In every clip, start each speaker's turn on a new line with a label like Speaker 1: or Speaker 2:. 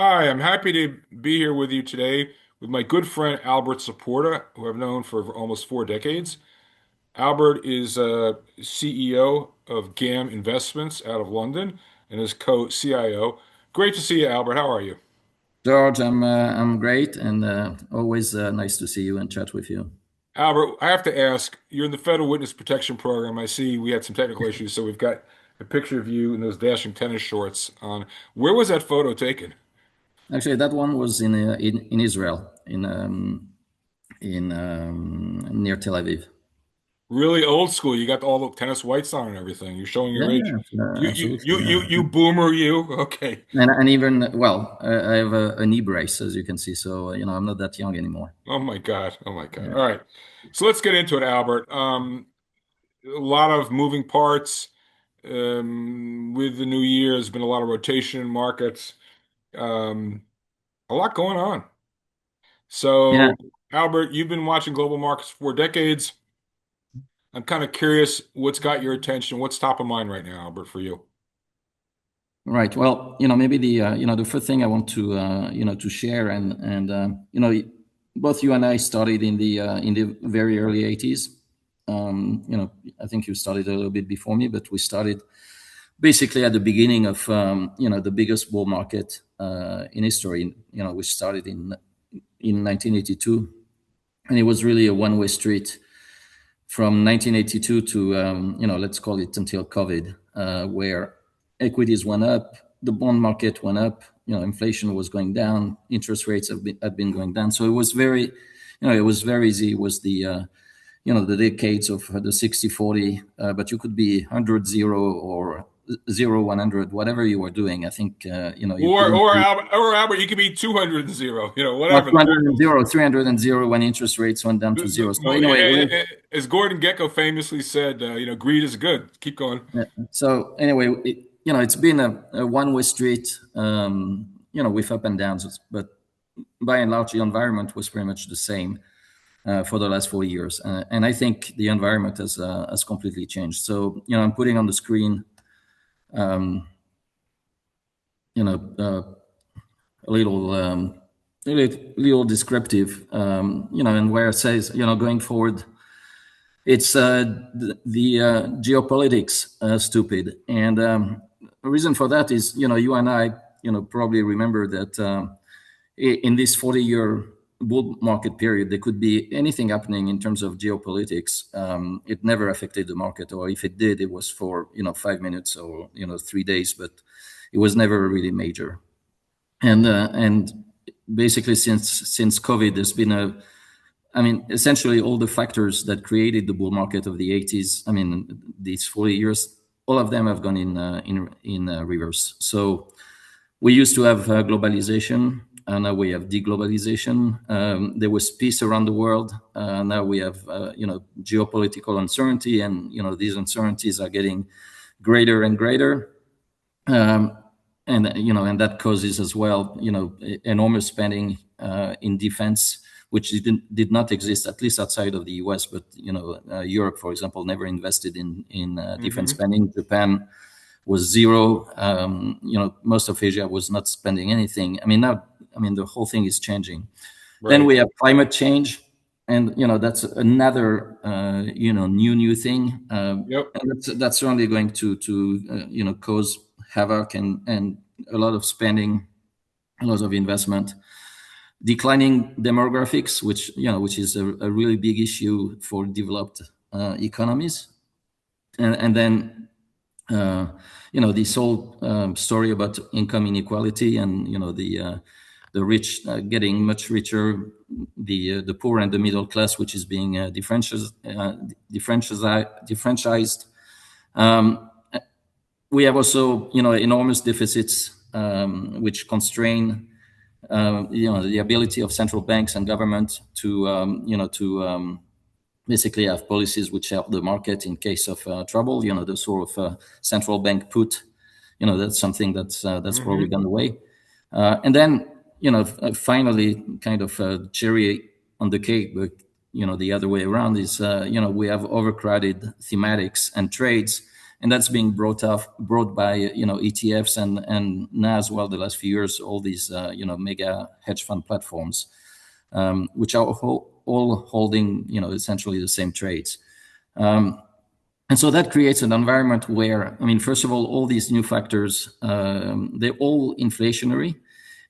Speaker 1: Hi, I'm happy to be here with you today with my good friend Albert Saporta, who I've known for almost 4 decades. Albert is CEO of GAM Investments out of London and is co-CIO. Great to see you, Albert. How are you?
Speaker 2: George, I'm great, and always nice to see you and chat with you.
Speaker 1: Albert, I have to ask, you're in the Federal Witness Protection Program. I see we had some technical issues, so we've got a picture of you in those dashing tennis shorts on. Where was that photo taken?
Speaker 2: Actually, that one was in Israel, in near Tel Aviv.
Speaker 1: Really old school. You got all the tennis whites on and everything. You're showing your
Speaker 2: Yeah,
Speaker 1: age.
Speaker 2: absolutely.
Speaker 1: You boomer, you. Okay.
Speaker 2: And even well, I have a knee brace, as you can see, so I'm not that young anymore.
Speaker 1: Oh my God. Oh my God.
Speaker 2: Yeah,
Speaker 1: All right. So let's get into it, Albert. A lot of moving parts. With the new year, there's been a lot of rotation in markets. Um, a lot going on.
Speaker 2: yeah,
Speaker 1: So, Albert, you've been watching global markets for decades. I'm kind of curious what's got your attention. What's top of mind right now, Albert, for you?
Speaker 2: right. Well, maybe the first thing I want to to share and both you and I started in the very early '80s. I think you started a little bit before me, but we started basically at the beginning of the biggest bull market in history. We started in 1982, and it was really a one-way street from 1982 to let's call it until COVID, where equities went up, the bond market went up, inflation was going down, interest rates had been going down. So it was it was very easy. It was the decades of the 60/40, but you could be 100/0 or 0/100, whatever you were doing. I think you couldn't be
Speaker 1: Or Albert, you could be 200 and zero,
Speaker 2: or
Speaker 1: whatever. The
Speaker 2: 200
Speaker 1: point
Speaker 2: and
Speaker 1: is,
Speaker 2: 0, 300 and 0 when interest rates went down to zero. So anyway, it was
Speaker 1: as Gordon Gekko famously said, greed is good. Keep going.
Speaker 2: so anyway, it's been a one-way street, with up and downs, but by and large, the environment was pretty much the same for the last 4 years, and I think the environment has completely changed. So I'm putting on the screen, um, you know, a little descriptive, and where it says, going forward, it's the geopolitics stupid, and the reason for that is, you and I, probably remember that in this 40-year bull market period, there could be anything happening in terms of geopolitics. It never affected the market, or if it did, it was for 5 minutes or 3 days, but it was never really major. And basically, since COVID, there's been essentially all the factors that created the bull market of the '80s. I mean, these 40 years, all of them have gone in reverse. So we used to have globalization, and now we have deglobalization. There was peace around the world. Now we have geopolitical uncertainty, and these uncertainties are getting greater and greater. Um, and that causes as well, enormous spending in defense, which did not exist, at least outside of the U.S. But Europe, for example, never invested in defense
Speaker 1: Hmm.
Speaker 2: spending. Japan was zero. Most of Asia was not spending anything. The whole thing is changing. Then
Speaker 1: Right.
Speaker 2: we have climate change, and that's another new thing,
Speaker 1: Yep.
Speaker 2: and that's certainly going to cause havoc and a lot of spending, a lot of investment. Declining demographics, which is a really big issue for developed economies, and then this whole story about income inequality, and the rich getting much richer, the poor and the middle class, which is being differentialized. Um, we have also enormous deficits, which constrain the ability of central banks and government to basically have policies which help the market in case of trouble. The sort of central bank put. That's something that's probably
Speaker 1: Hmm.
Speaker 2: gone away. And then finally, kind of cherry on the cake, but the other way around is we have overcrowded thematics and trades, and that's being brought by ETFs and now as well the last few years all these mega hedge fund platforms, which are all holding essentially the same trades. And so that creates an environment where, I mean, first of all these new factors, they're all inflationary.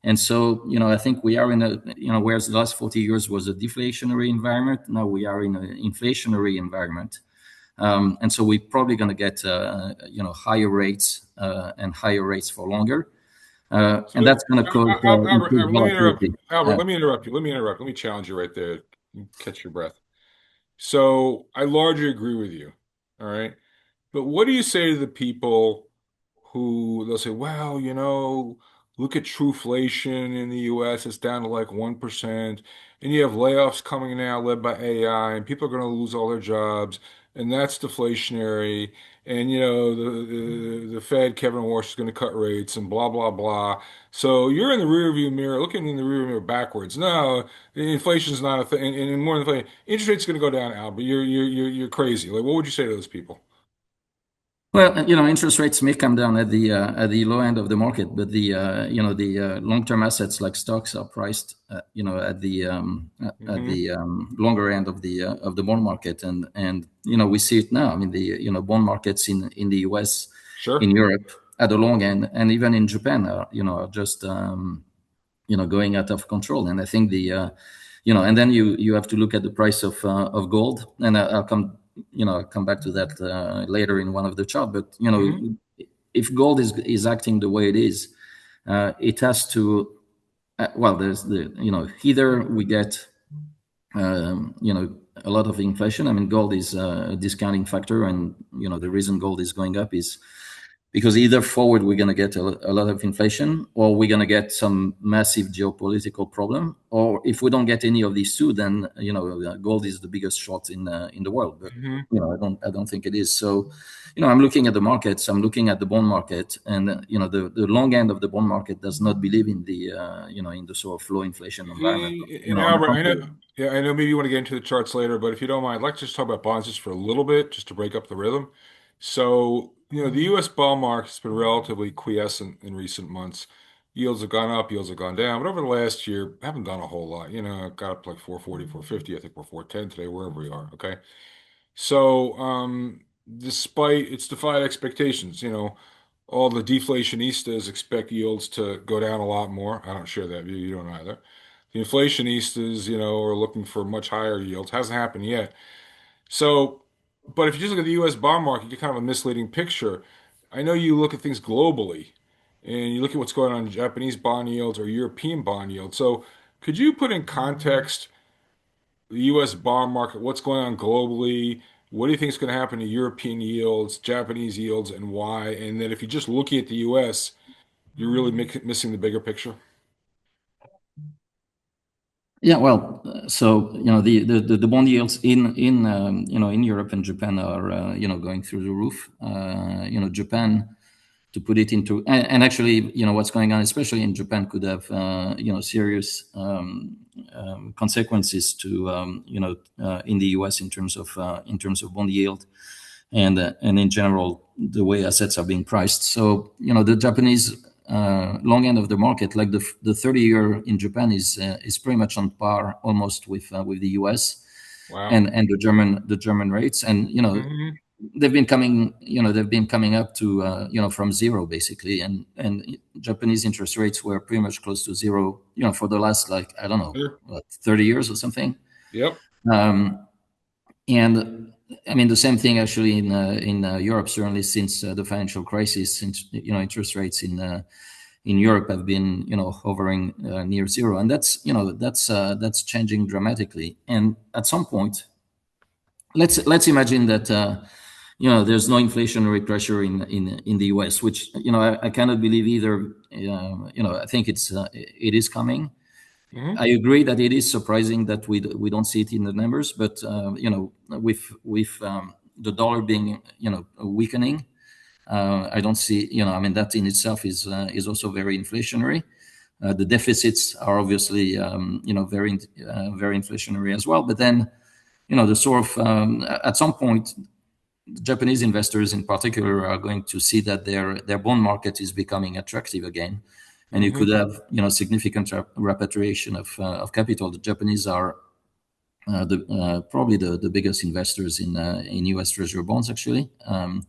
Speaker 2: And so, I think we are in a, whereas the last 40 years was a deflationary environment, now we are in an inflationary environment. And so we're probably going to get, higher rates and higher rates for longer. And
Speaker 1: So,
Speaker 2: that's going to cause
Speaker 1: Albert,
Speaker 2: increased
Speaker 1: let me interrupt.
Speaker 2: volatility.
Speaker 1: Albert, let me interrupt you. Let me interrupt. Let me challenge you right there. Catch your breath. So, I largely agree with you. All right. But what do you say to the people who they'll say, well, look at trueflation in the US, it's down to like 1%, and you have layoffs coming now led by AI, and people are going to lose all their jobs, and that's deflationary, and the Fed, Kevin Walsh is going to cut rates and blah blah blah. So you're in the rearview mirror, looking in the rearview mirror backwards. No, inflation's not a thing, and more than inflation, interest rates going to go down, Al, but you're crazy. Like, what would you say to those people?
Speaker 2: Well, interest rates may come down at the low end of the market, but the long-term assets like stocks are priced, at
Speaker 1: Hmm.
Speaker 2: the longer end of the bond market, and we see it now. I mean, the bond markets in the U.S., in
Speaker 1: Sure.
Speaker 2: Europe, at the long end, and even in Japan are just going out of control. And I think and then you have to look at the price of gold, and I'll come back to that later in one of the chart. But
Speaker 1: Hmm.
Speaker 2: if gold is acting the way it is, it has to. Well, there's either we get a lot of inflation. I mean, gold is a discounting factor, and the reason gold is going up is because either forward we're going to get a lot of inflation, or we're going to get some massive geopolitical problem, or if we don't get any of these two, then gold is the biggest short in the world. But
Speaker 1: Hmm.
Speaker 2: I don't think it is. So I'm looking at the markets, I'm looking at the bond market, and the long end of the bond market does not believe in the in the sort of low inflation environment.
Speaker 1: And
Speaker 2: On the
Speaker 1: Albert, I know,
Speaker 2: contrary.
Speaker 1: yeah, I know maybe you want to get into the charts later, but if you don't mind, I'd like to just talk about bonds just for a little bit, just to break up the rhythm. So, the U.S. bond market has been relatively quiescent in recent months. Yields have gone up, yields have gone down, but over the last year, haven't done a whole lot. Got up to like 440, 450. I think we're 410 today, wherever we are. Okay. So, despite it's defied expectations, all the deflationistas expect yields to go down a lot more. I don't share that view. You don't either. The inflationistas, are looking for much higher yields. Hasn't happened yet. So, but if you just look at the U.S. bond market, you get kind of a misleading picture. I know you look at things globally, and you look at what's going on in Japanese bond yields or European bond yields. So, could you put in context the U.S. bond market, what's going on globally? What do you think is going to happen to European yields, Japanese yields, and why? And then if you're just looking at the U.S., you're really missing the bigger picture.
Speaker 2: Yeah, well, so the bond yields in Europe and Japan are going through the roof. Japan, to put it into, and actually what's going on, especially in Japan, could have serious consequences to in the U.S. in terms of bond yield, and in general the way assets are being priced. So the Japanese long end of the market, like the 30-year in Japan is pretty much on par almost with the US
Speaker 1: Wow.
Speaker 2: and the German rates, and
Speaker 1: Hmm.
Speaker 2: they've been coming up to from zero basically, and Japanese interest rates were pretty much close to zero for the last, like, I don't know,
Speaker 1: Sure.
Speaker 2: what, 30 years or something.
Speaker 1: Yep.
Speaker 2: And I mean the same thing actually in Europe, certainly since the financial crisis, since interest rates in Europe have been hovering near zero, and that's changing dramatically. And at some point, let's imagine that there's no inflationary pressure in the US, which I cannot believe either. I think it is coming.
Speaker 1: Hmm.
Speaker 2: I agree that it is surprising that we don't see it in the numbers, but with the dollar being weakening, I don't see, I mean, that in itself is also very inflationary. The deficits are obviously very inflationary as well. But then the sort of at some point Japanese investors in particular are going to see that their bond market is becoming attractive again, and you could
Speaker 1: Hmm.
Speaker 2: have significant repatriation of capital. The Japanese are probably the biggest investors in U.S. Treasury bonds actually. And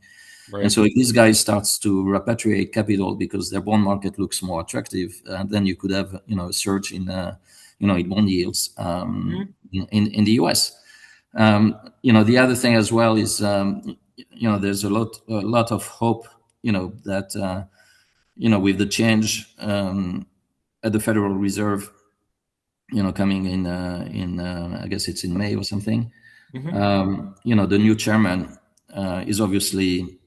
Speaker 1: Right.
Speaker 2: so if these guys starts to repatriate capital because their bond market looks more attractive, then you could have a surge in bond yields
Speaker 1: Hmm.
Speaker 2: in the U.S. The other thing as well is there's a lot of hope that with the change at the Federal Reserve coming in I guess it's in May or something.
Speaker 1: Hmm.
Speaker 2: The new chairman is obviously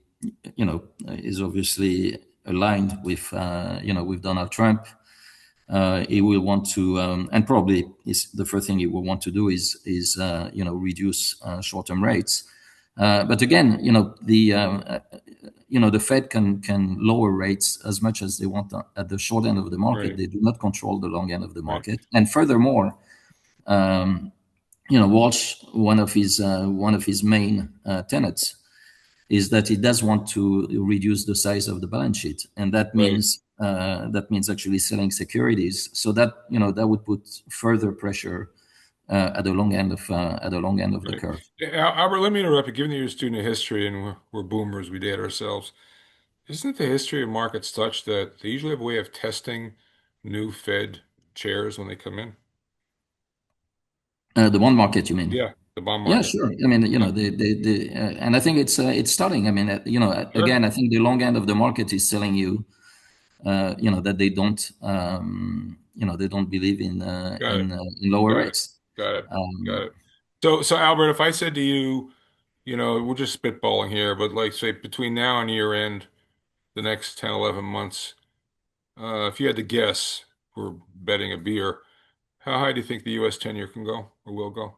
Speaker 2: aligned with Donald Trump. He will want to, and probably is the first thing he will want to do is reduce short-term rates. But again, the Fed can lower rates as much as they want at the short end of the market.
Speaker 1: Right.
Speaker 2: They do not control the long end of the
Speaker 1: Right.
Speaker 2: market. And furthermore, Walsh, one of his main tenets is that he does want to reduce the size of the balance sheet, and
Speaker 1: Right.
Speaker 2: that means actually selling securities. So that would put further pressure at the long end of the
Speaker 1: Right.
Speaker 2: curve.
Speaker 1: Albert, let me interrupt you. Given that you're a student of history and we're boomers, we date ourselves. Isn't the history of markets such that they usually have a way of testing new Fed chairs when they come in?
Speaker 2: The bond market, you mean?
Speaker 1: Yeah, the bond
Speaker 2: Yeah,
Speaker 1: market.
Speaker 2: sure. I mean,
Speaker 1: Yeah.
Speaker 2: and I think it's starting. I mean,
Speaker 1: Sure.
Speaker 2: again, I think the long end of the market is telling you, that they don't believe in
Speaker 1: Got it.
Speaker 2: lower
Speaker 1: Got it.
Speaker 2: rates.
Speaker 1: Got it. Got
Speaker 2: Um,
Speaker 1: it. So Albert, if I said to you, we're just spitballing here, but like say between now and year end, the next 10, 11 months, if you had to guess, we're betting a beer, how high do you think the US 10-year can go or will go?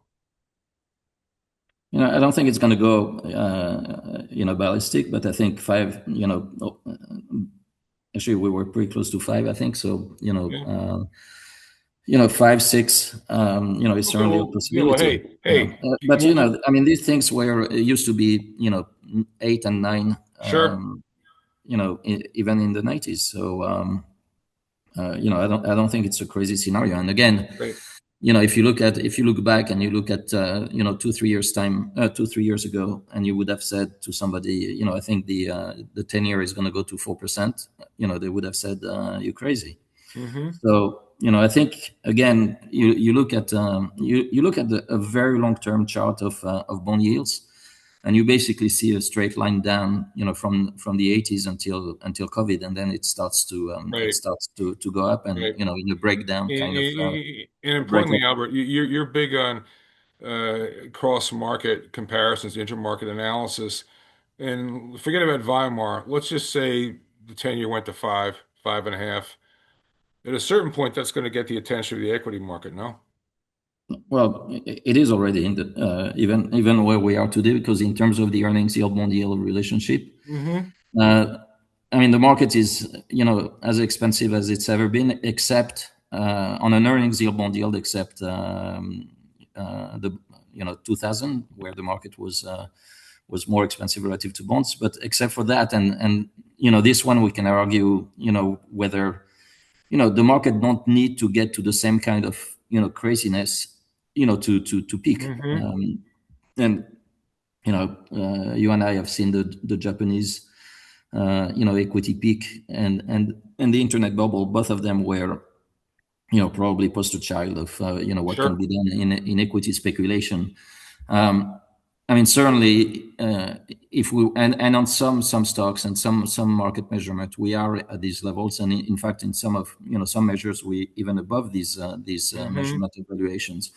Speaker 2: I don't think it's going to go, ballistic, but I think five. Actually, we were pretty close to five. I think so.
Speaker 1: Yeah.
Speaker 2: 5, 6. Is
Speaker 1: Okay,
Speaker 2: certainly a
Speaker 1: well, yeah, well,
Speaker 2: possibility.
Speaker 1: hey,
Speaker 2: Yeah.
Speaker 1: hey,
Speaker 2: But I mean, these things were it used to be, 8 and 9.
Speaker 1: sure.
Speaker 2: Even in the 90s. So, I don't think it's a crazy scenario. And again,
Speaker 1: Great.
Speaker 2: if you look back and you look at 2 3 years ago, and you would have said to somebody, I think the 10-year is going to go to 4%, they would have said, you're crazy.
Speaker 1: Mm-hmm.
Speaker 2: So, I think again, you look at a very long-term chart of bond yields, and you basically see a straight line down, from the 80s until COVID, and then it starts to
Speaker 1: Right.
Speaker 2: go up, and
Speaker 1: Right.
Speaker 2: in a breakdown kind of
Speaker 1: And
Speaker 2: break.
Speaker 1: importantly, Albert, you're big on cross-market comparisons, intermarket analysis, and forget about Weimar. Let's just say the 10-year went to 5.5. At a certain point, that's going to get the attention of the equity market, no?
Speaker 2: Well, it is already in the even where we are today, because in terms of the earnings yield bond yield relationship,
Speaker 1: Mm-hmm.
Speaker 2: uh, I mean, the market is as expensive as it's ever been, except on an earnings yield bond yield, except the 2000, where the market was more expensive relative to bonds. But except for that, and this one we can argue whether the market don't need to get to the same kind of craziness to peak.
Speaker 1: Mm-hmm.
Speaker 2: And you and I have seen the Japanese equity peak, and the internet bubble. Both of them were probably poster child of what can
Speaker 1: Sure.
Speaker 2: be done in equity speculation. um, I mean, certainly, if we and on some stocks and some market measurement, we are at these levels, and in fact, in some measures, we even above these
Speaker 1: Mm-hmm.
Speaker 2: measurement evaluations.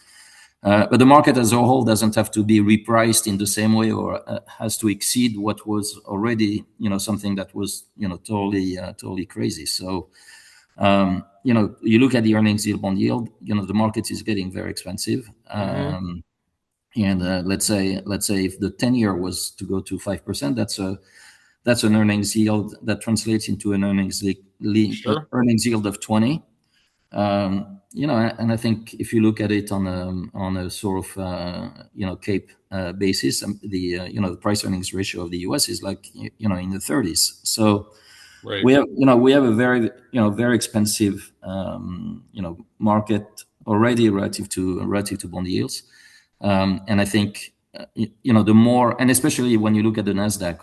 Speaker 2: But the market as a whole doesn't have to be repriced in the same way, or has to exceed what was already something that was totally crazy. So you look at the earnings yield bond yield. The market is getting very expensive.
Speaker 1: Mm-hmm.
Speaker 2: And let's say if the 10-year was to go to 5%, that's an earnings yield that translates into an earnings
Speaker 1: Sure.
Speaker 2: earnings yield of 20. and I think if you look at it on a sort of Cape basis, the the price earnings ratio of the U.S. is like in the 30s. So
Speaker 1: Right.
Speaker 2: we have a very very expensive market already relative to bond yields, and I think the more, and especially when you look at the Nasdaq,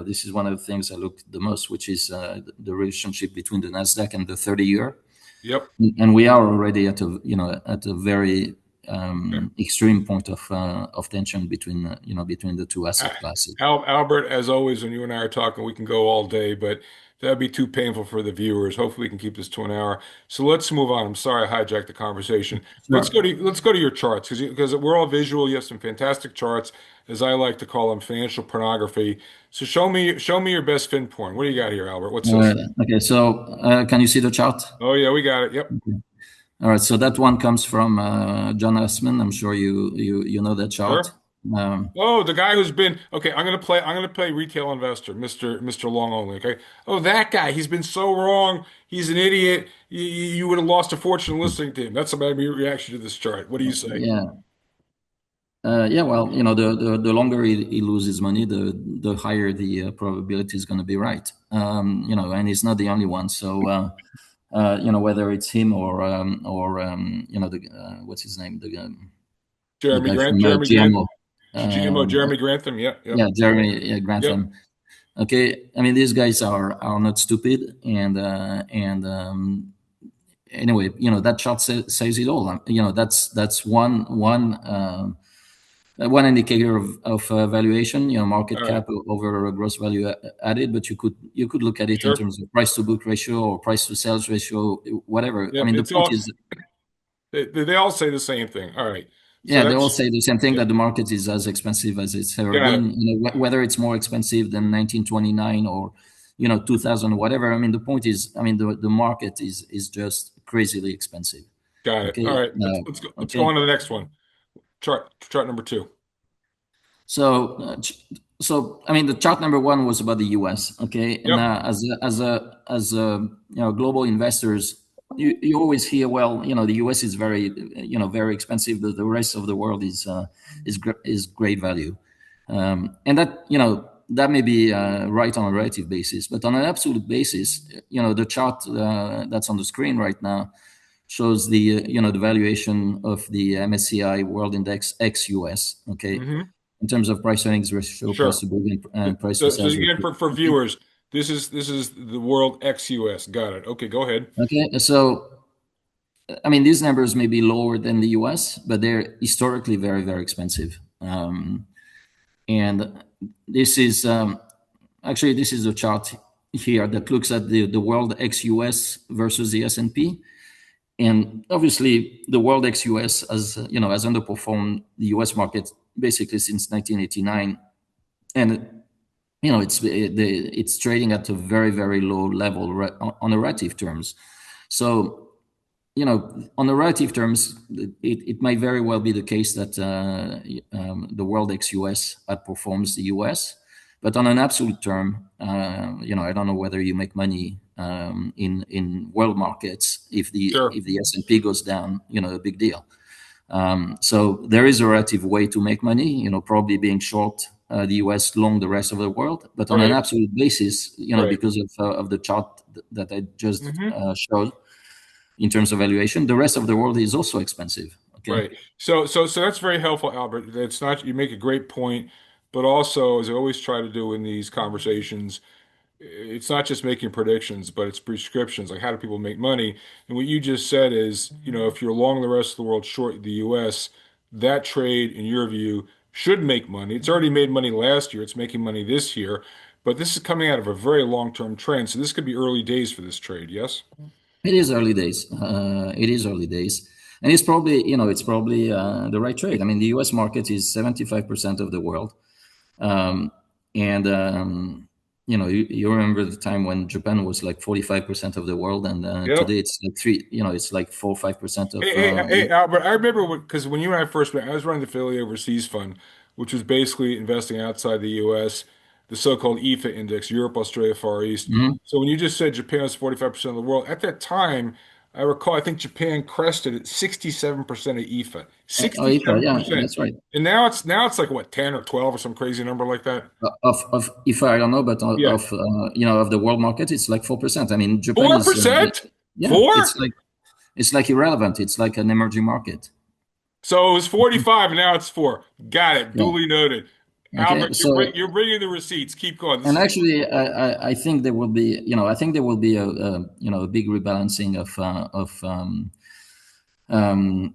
Speaker 2: this is one of the things I look the most, which is the relationship between the Nasdaq and the 30-year,
Speaker 1: Yep.
Speaker 2: and we are already at a very
Speaker 1: Yeah.
Speaker 2: extreme point of tension between between the two asset
Speaker 1: Ah,
Speaker 2: classes.
Speaker 1: Albert, as always, when you and I are talking, we can go all day, but that'd be too painful for the viewers. Hopefully, we can keep this to an hour. So let's move on. I'm sorry I hijacked the conversation.
Speaker 2: Sure.
Speaker 1: Let's go to your charts because we're all visual. You have some fantastic charts, as I like to call them, financial pornography. So show me your best fin porn. What do you got here, Albert? What's this?
Speaker 2: Okay, so can you see the chart?
Speaker 1: Oh yeah, we got it. Yep.
Speaker 2: All right, so that one comes from John Assman. I'm sure you know that chart.
Speaker 1: Sure.
Speaker 2: Um,
Speaker 1: Oh, the guy who's been okay. I'm gonna play retail investor, Mister Long Only. Okay. Oh, that guy. He's been so wrong. He's an idiot. You would have lost a fortune listening to him. That's my reaction to this chart. What do you say?
Speaker 2: yeah, yeah. Well, the longer he loses money, the higher the probability is going to be right. And he's not the only one. So whether it's him or the what's his name, the
Speaker 1: Jeremy
Speaker 2: guy
Speaker 1: Grant,
Speaker 2: from
Speaker 1: Jeremy Grant,
Speaker 2: GMO.
Speaker 1: GMO, Jeremy Grantham. Yep,
Speaker 2: Yeah,
Speaker 1: yep,
Speaker 2: Jeremy
Speaker 1: yep.
Speaker 2: Grantham. Okay, I mean these guys are not stupid, and anyway, that chart says it all. That's one indicator of valuation. Market
Speaker 1: All right.
Speaker 2: cap over gross value added. But you could look at it in
Speaker 1: Sure.
Speaker 2: terms of price to book ratio or price to sales ratio, whatever. I
Speaker 1: Yep.
Speaker 2: mean, the
Speaker 1: It's
Speaker 2: point
Speaker 1: all
Speaker 2: is,
Speaker 1: they all say the same thing. All right. So
Speaker 2: yeah, they all
Speaker 1: that's
Speaker 2: say the same thing,
Speaker 1: yeah.
Speaker 2: that the market is as expensive as it's ever
Speaker 1: Got it.
Speaker 2: been. Whether it's more expensive than 1929 or 2000 or whatever. I mean, the point is, I mean, the market is just crazily expensive.
Speaker 1: Got it. All
Speaker 2: Okay.
Speaker 1: right. Let's go
Speaker 2: Okay.
Speaker 1: on to the next one. Chart number two.
Speaker 2: So, I mean, the chart number one was about the U.S. Okay, and
Speaker 1: Yep.
Speaker 2: as global investors, you always hear, well, the U.S. is very very expensive. The rest of the world is great value, and that may be right on a relative basis, but on an absolute basis, the chart that's on the screen right now shows the valuation of the MSCI World Index ex US. Okay,
Speaker 1: Mm-hmm.
Speaker 2: in terms of price earnings ratio, price
Speaker 1: Sure.
Speaker 2: to book, and price to
Speaker 1: So
Speaker 2: sales
Speaker 1: again,
Speaker 2: ratio.
Speaker 1: for
Speaker 2: Okay.
Speaker 1: viewers, this is the world ex-US. Got it. Okay, go ahead.
Speaker 2: Okay. So, I mean, these numbers may be lower than the US, but they're historically very, very expensive. And this is actually this is a chart here that looks at the world ex-US versus the S&P. And obviously, the world ex-US has underperformed the US market basically since 1989, and it's trading at a very, very low level on the relative terms. So on the relative terms, it might very well be the case that the world ex-US outperforms the US. But on an absolute term, I don't know whether you make money in world markets if the
Speaker 1: Sure.
Speaker 2: if the S&P goes down, a big deal. So there is a relative way to make money, probably being short the US, long the rest of the world. But on an
Speaker 1: Right.
Speaker 2: absolute basis,
Speaker 1: Right.
Speaker 2: because of the chart that I just
Speaker 1: Mm-hmm.
Speaker 2: showed in terms of valuation, the rest of the world is also expensive. Okay.
Speaker 1: Right. So that's very helpful, Albert. It's not, you make a great point, but also, as I always try to do in these conversations, it's not just making predictions, but it's prescriptions. Like, how do people make money? And what you just said is, if you're long the rest of the world, short the US, that trade, in your view, should make money. It's already made money last year. It's making money this year, but this is coming out of a very long-term trend. So this could be early days for this trade. Yes?
Speaker 2: It is early days. It is early days, and it's probably the right trade. I mean, the U.S. market is 75% of the world, um, and you remember the time when Japan was like 45% of the world, and
Speaker 1: Yep.
Speaker 2: today it's like three. It's like 4 or 5% of.
Speaker 1: Hey, Albert, I remember because when you and I first met, I was running the Philly Overseas Fund, which was basically investing outside the US, the so-called EFA index, Europe, Australia, Far East.
Speaker 2: Mhm.
Speaker 1: So when you just said Japan was 45% of the world, at that time, I recall, I think Japan crested at 67% of EFA.
Speaker 2: Oh, IFA, yeah,
Speaker 1: 67%.
Speaker 2: that's right.
Speaker 1: And now it's like what, 10 or 12 or some crazy number like that?
Speaker 2: Of IFA, I don't know, but
Speaker 1: Yeah.
Speaker 2: of the world market, it's like 4%. I mean, Japan is,
Speaker 1: 4%?
Speaker 2: yeah,
Speaker 1: 4?
Speaker 2: it's like irrelevant. It's like an emerging market.
Speaker 1: So it was 45 and now it's 4. Got it.
Speaker 2: Yeah.
Speaker 1: Duly noted.
Speaker 2: Okay.
Speaker 1: Albert, you're bringing the receipts. Keep going. This
Speaker 2: And
Speaker 1: is
Speaker 2: actually, I think there will be, I think there will be a big rebalancing of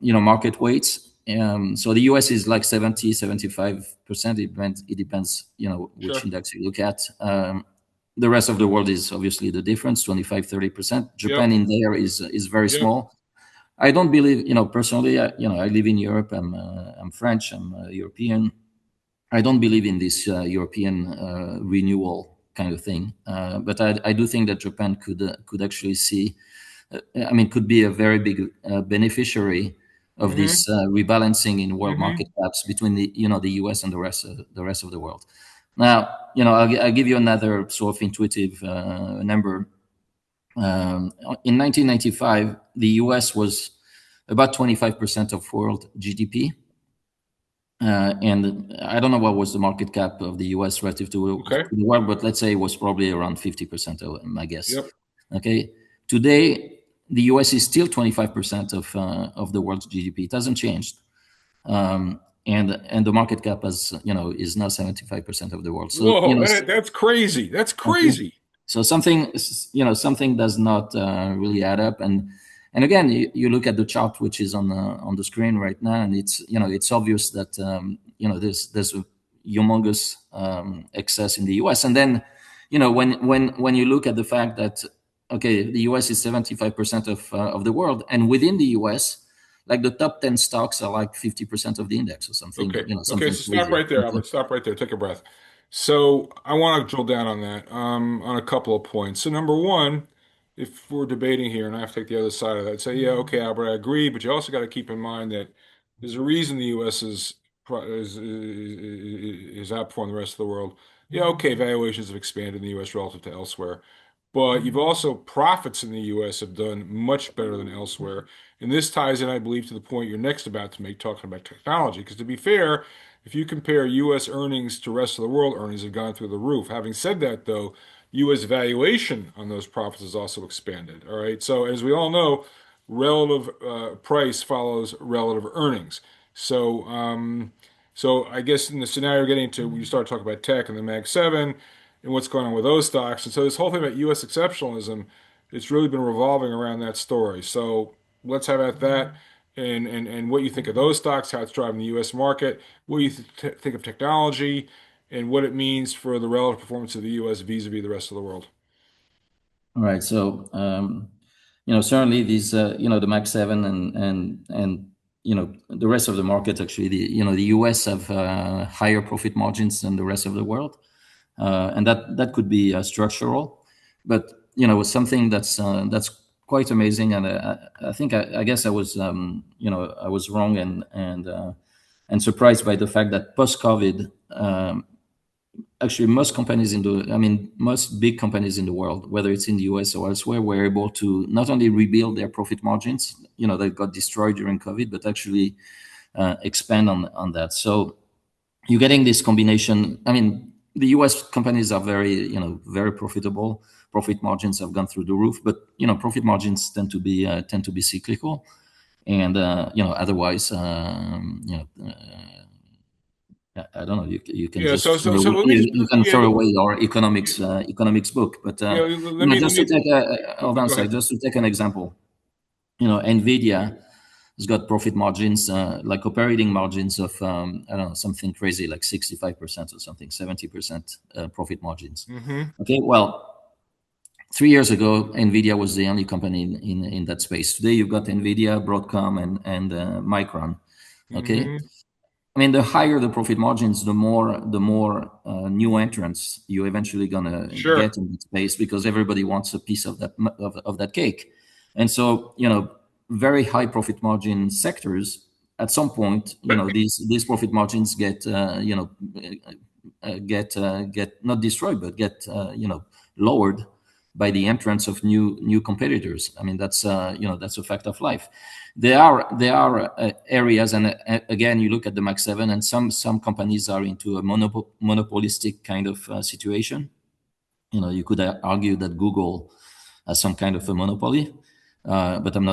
Speaker 2: market weights. So the US is like 70, 75%. It depends, which
Speaker 1: sure.
Speaker 2: index you look at. The rest of the world is obviously the difference, 25, 30%. Japan
Speaker 1: Yep.
Speaker 2: in there is very
Speaker 1: Yep.
Speaker 2: small. I don't believe, personally, I live in Europe. I'm French. I'm European. I don't believe in this European renewal kind of thing. But I do think that Japan could actually see, could be a very big beneficiary of
Speaker 1: Mm-hmm.
Speaker 2: this rebalancing in world
Speaker 1: Mm-hmm.
Speaker 2: market caps between the US and the rest of the world. Now, I'll give you another sort of intuitive number. In 1995, the US was about 25% of world GDP. And I don't know what was the market cap of the US relative to
Speaker 1: Okay.
Speaker 2: the world, but let's say it was probably around 50%, my guess.
Speaker 1: Yep.
Speaker 2: Okay. Today, the US is still 25% of the world's GDP. It hasn't changed. And the market cap is now 75% of the world. So,
Speaker 1: Whoa, that's crazy. That's
Speaker 2: okay.
Speaker 1: crazy.
Speaker 2: So something does not really add up. And again, you look at the chart which is on the screen right now, and it's obvious that there's a humongous excess in the U.S. And then when you look at the fact that okay, the U.S. is 75% of the world, and within the U.S., like the top 10 stocks are like 50% of the index or something,
Speaker 1: Okay. Okay.
Speaker 2: something
Speaker 1: So stop
Speaker 2: crazy.
Speaker 1: right there, Albert. Stop right there. Take a breath. So I want to drill down on that, on a couple of points. So number one, if we're debating here, and I have to take the other side of that, I'd say, yeah, okay, Albert, I agree, but you also got to keep in mind that there's a reason the U.S. is outperforming the rest of the world. Yeah, okay, valuations have expanded in the U.S. relative to elsewhere. But you've also profits in the U.S. have done much better than elsewhere. And this ties in, I believe, to the point you're next about to make, talking about technology. Because to be fair, if you compare U.S. earnings to rest of the world earnings have gone through the roof. Having said that, though, U.S. valuation on those profits has also expanded. All right. So as we all know, relative price follows relative earnings. So so I guess in the scenario you're getting into, when you start talking about tech and the Mag 7 and what's going on with those stocks. And so this whole thing about U.S. exceptionalism, it's really been revolving around that story. So let's have at that and what you think of those stocks, how it's driving the U.S. market, what you think of technology, and what it means for the relative performance of the U.S. vis-a-vis the rest of the world.
Speaker 2: All right. So, certainly these, the Max 7 and the rest of the market, actually, the US have higher profit margins than the rest of the world. And that could be structural, but, something that's quite amazing. And I think, I guess I was, I was wrong and surprised by the fact that post-COVID, actually most big companies in the world, whether it's in the US or elsewhere, were able to not only rebuild their profit margins, that got destroyed during COVID, but actually expand on that. So you're getting this combination. The US companies are very profitable. Profit margins have gone through the roof, but profit margins tend to be cyclical, and otherwise, I don't know. You can
Speaker 1: Yeah. So
Speaker 2: just
Speaker 1: so so let me just
Speaker 2: you can
Speaker 1: yeah
Speaker 2: throw away your economics book, but
Speaker 1: yeah
Speaker 2: just to take hold on,
Speaker 1: go
Speaker 2: sorry,
Speaker 1: ahead.
Speaker 2: just to take an example. Nvidia has got profit margins like operating margins of I don't know, something crazy like 65% or something, 70% profit margins.
Speaker 1: Mm-hmm.
Speaker 2: Okay, well, 3 years ago, Nvidia was the only company in that space. Today, you've got Nvidia, Broadcom, and Micron. Okay,
Speaker 1: Mm-hmm.
Speaker 2: the higher the profit margins, the more new entrants you're eventually gonna get
Speaker 1: Sure.
Speaker 2: in that space, because everybody wants a piece of that cake. And so, very high profit margin sectors, at some point,
Speaker 1: But
Speaker 2: these profit margins get not destroyed, but get lowered by the entrance of new competitors. I mean, that's that's a fact of life. There are areas, and again, you look at the Max 7, and some companies are into a monopolistic kind of situation. You could argue that Google has some kind of a monopoly, but I'm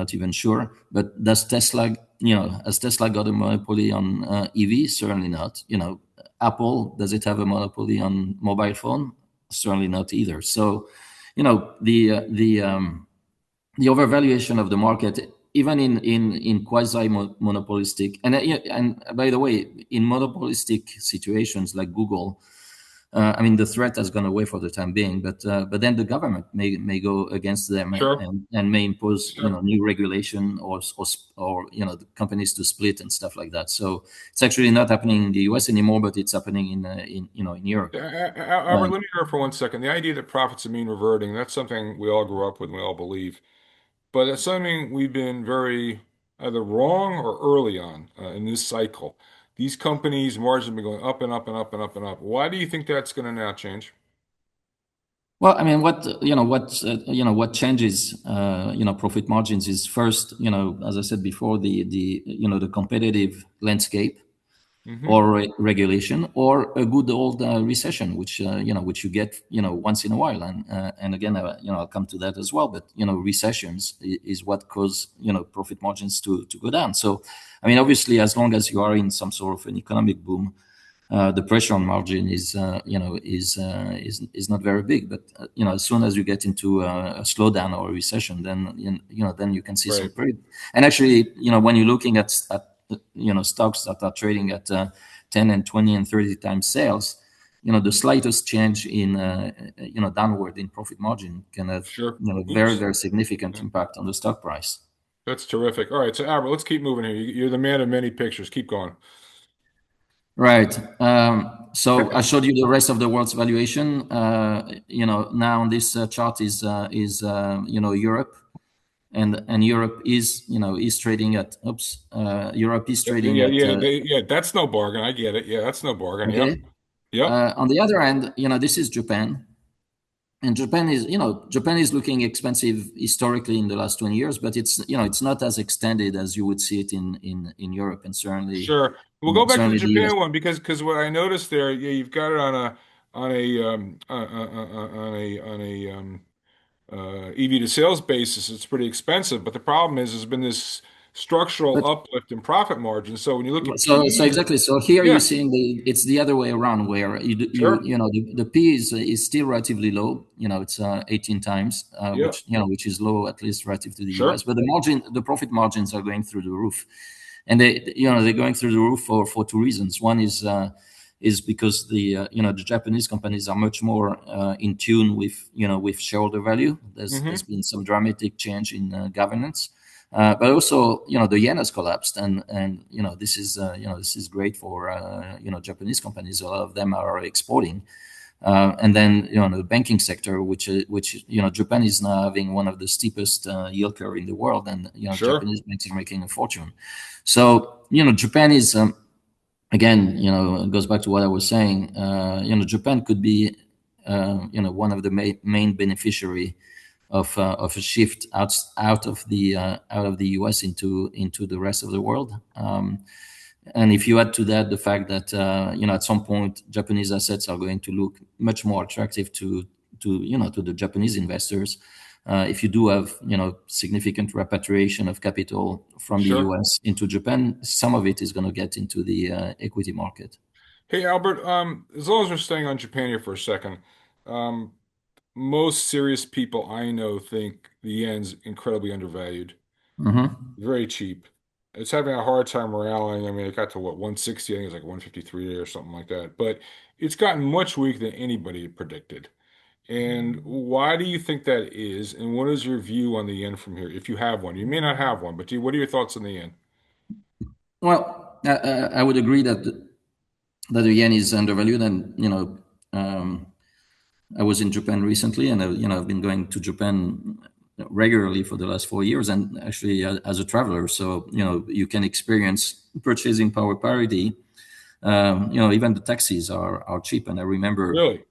Speaker 2: not even sure. But does Tesla, has Tesla got a monopoly on EV? Certainly not. Apple, does it have a monopoly on mobile phone? Certainly not either. So, the overvaluation of the market, even in quasi monopolistic, and by the way, in monopolistic situations like Google, I mean, the threat has gone away for the time being, but then the government may go against them,
Speaker 1: Sure.
Speaker 2: and may impose
Speaker 1: Sure.
Speaker 2: new regulation, or the companies to split and stuff like that. So it's actually not happening in the U.S. anymore, but it's happening in Europe.
Speaker 1: Albert, let me interrupt for 1 second. The idea that profits are mean reverting, that's something we all grew up with and we all believe. But it's something we've been very either wrong or early on in this cycle. These companies' margins have been going up and up and up and up and up. Why do you think that's going to now change?
Speaker 2: Well, I mean, what changes profit margins is first, as I said before, the competitive landscape,
Speaker 1: Hmm.
Speaker 2: or regulation, or a good old recession, which you get once in a while. And again, I'll come to that as well. But recessions is what cause profit margins to go down. So, I mean, obviously, as long as you are in some sort of an economic boom, the pressure on margin is not very big. But as soon as you get into a slowdown or a recession, then then you can see some
Speaker 1: Right.
Speaker 2: pretty. And actually, when you're looking at stocks that are trading at 10 and 20 and 30 times sales, the slightest change in downward in profit margin can have
Speaker 1: Sure.
Speaker 2: very,
Speaker 1: Oops.
Speaker 2: very significant
Speaker 1: Yeah.
Speaker 2: impact on the stock price.
Speaker 1: That's terrific. All right. So, Albert, let's keep moving here. You're the man of many pictures. Keep going.
Speaker 2: Right. So I showed you the rest of the world's valuation. Now on this chart is Europe, and Europe is trading at Europe is
Speaker 1: Yeah,
Speaker 2: trading
Speaker 1: yeah,
Speaker 2: at
Speaker 1: yeah, yeah. That's no bargain. I get it. Yeah, that's no bargain. Yep.
Speaker 2: okay.
Speaker 1: Yep.
Speaker 2: On the other hand, this is Japan, and Japan is looking expensive historically in the last 20 years, but it's not as extended as you would see it in Europe, and certainly
Speaker 1: Sure. We'll go back to the
Speaker 2: the US.
Speaker 1: Japan one because what I noticed there, yeah, you've got it on a EV to sales basis. It's pretty expensive, but the problem is there's been this structural
Speaker 2: But
Speaker 1: uplift in profit margin. So when you look at
Speaker 2: so
Speaker 1: PE,
Speaker 2: exactly. So here you're
Speaker 1: yeah,
Speaker 2: seeing it's the other way around, where
Speaker 1: sure,
Speaker 2: the P is still relatively low. It's 18 times,
Speaker 1: yeah,
Speaker 2: which is low, at least relative to the US.
Speaker 1: sure,
Speaker 2: But the profit margins are going through the roof, and they're going through the roof for two reasons. One is because the Japanese companies are much more in tune with shareholder value. There's
Speaker 1: hmm
Speaker 2: been some dramatic change in governance. But also, the yen has collapsed, and this is great for Japanese companies. A lot of them are exporting, and then the banking sector, which Japan is now having one of the steepest yield curve in the world, and
Speaker 1: sure,
Speaker 2: Japanese banks are making a fortune. So Japan is again, it goes back to what I was saying. Japan could be one of the main beneficiary of a shift out of the US into the rest of the world. And if you add to that the fact that at some point Japanese assets are going to look much more attractive to the Japanese investors, if you do have significant repatriation of capital from the
Speaker 1: sure.
Speaker 2: US into Japan, some of it is going to get into the equity market.
Speaker 1: Hey, Albert, as long as we're staying on Japan here for a second, um, most serious people I know think the yen's incredibly undervalued,
Speaker 2: Hmm.
Speaker 1: very cheap. It's having a hard time rallying. I mean, it got to what, 160, I think it's like 153 or something like that. But it's gotten much weaker than anybody had predicted. And why do you think that is? And what is your view on the yen from here, if you have one? You may not have one, but what are your thoughts on the yen?
Speaker 2: Well, I would agree that the yen is undervalued, and I was in Japan recently, and I've been going to Japan regularly for the last 4 years, and actually as a traveler. So you can experience purchasing power parity. Even the taxis are cheap, and I remember
Speaker 1: Really?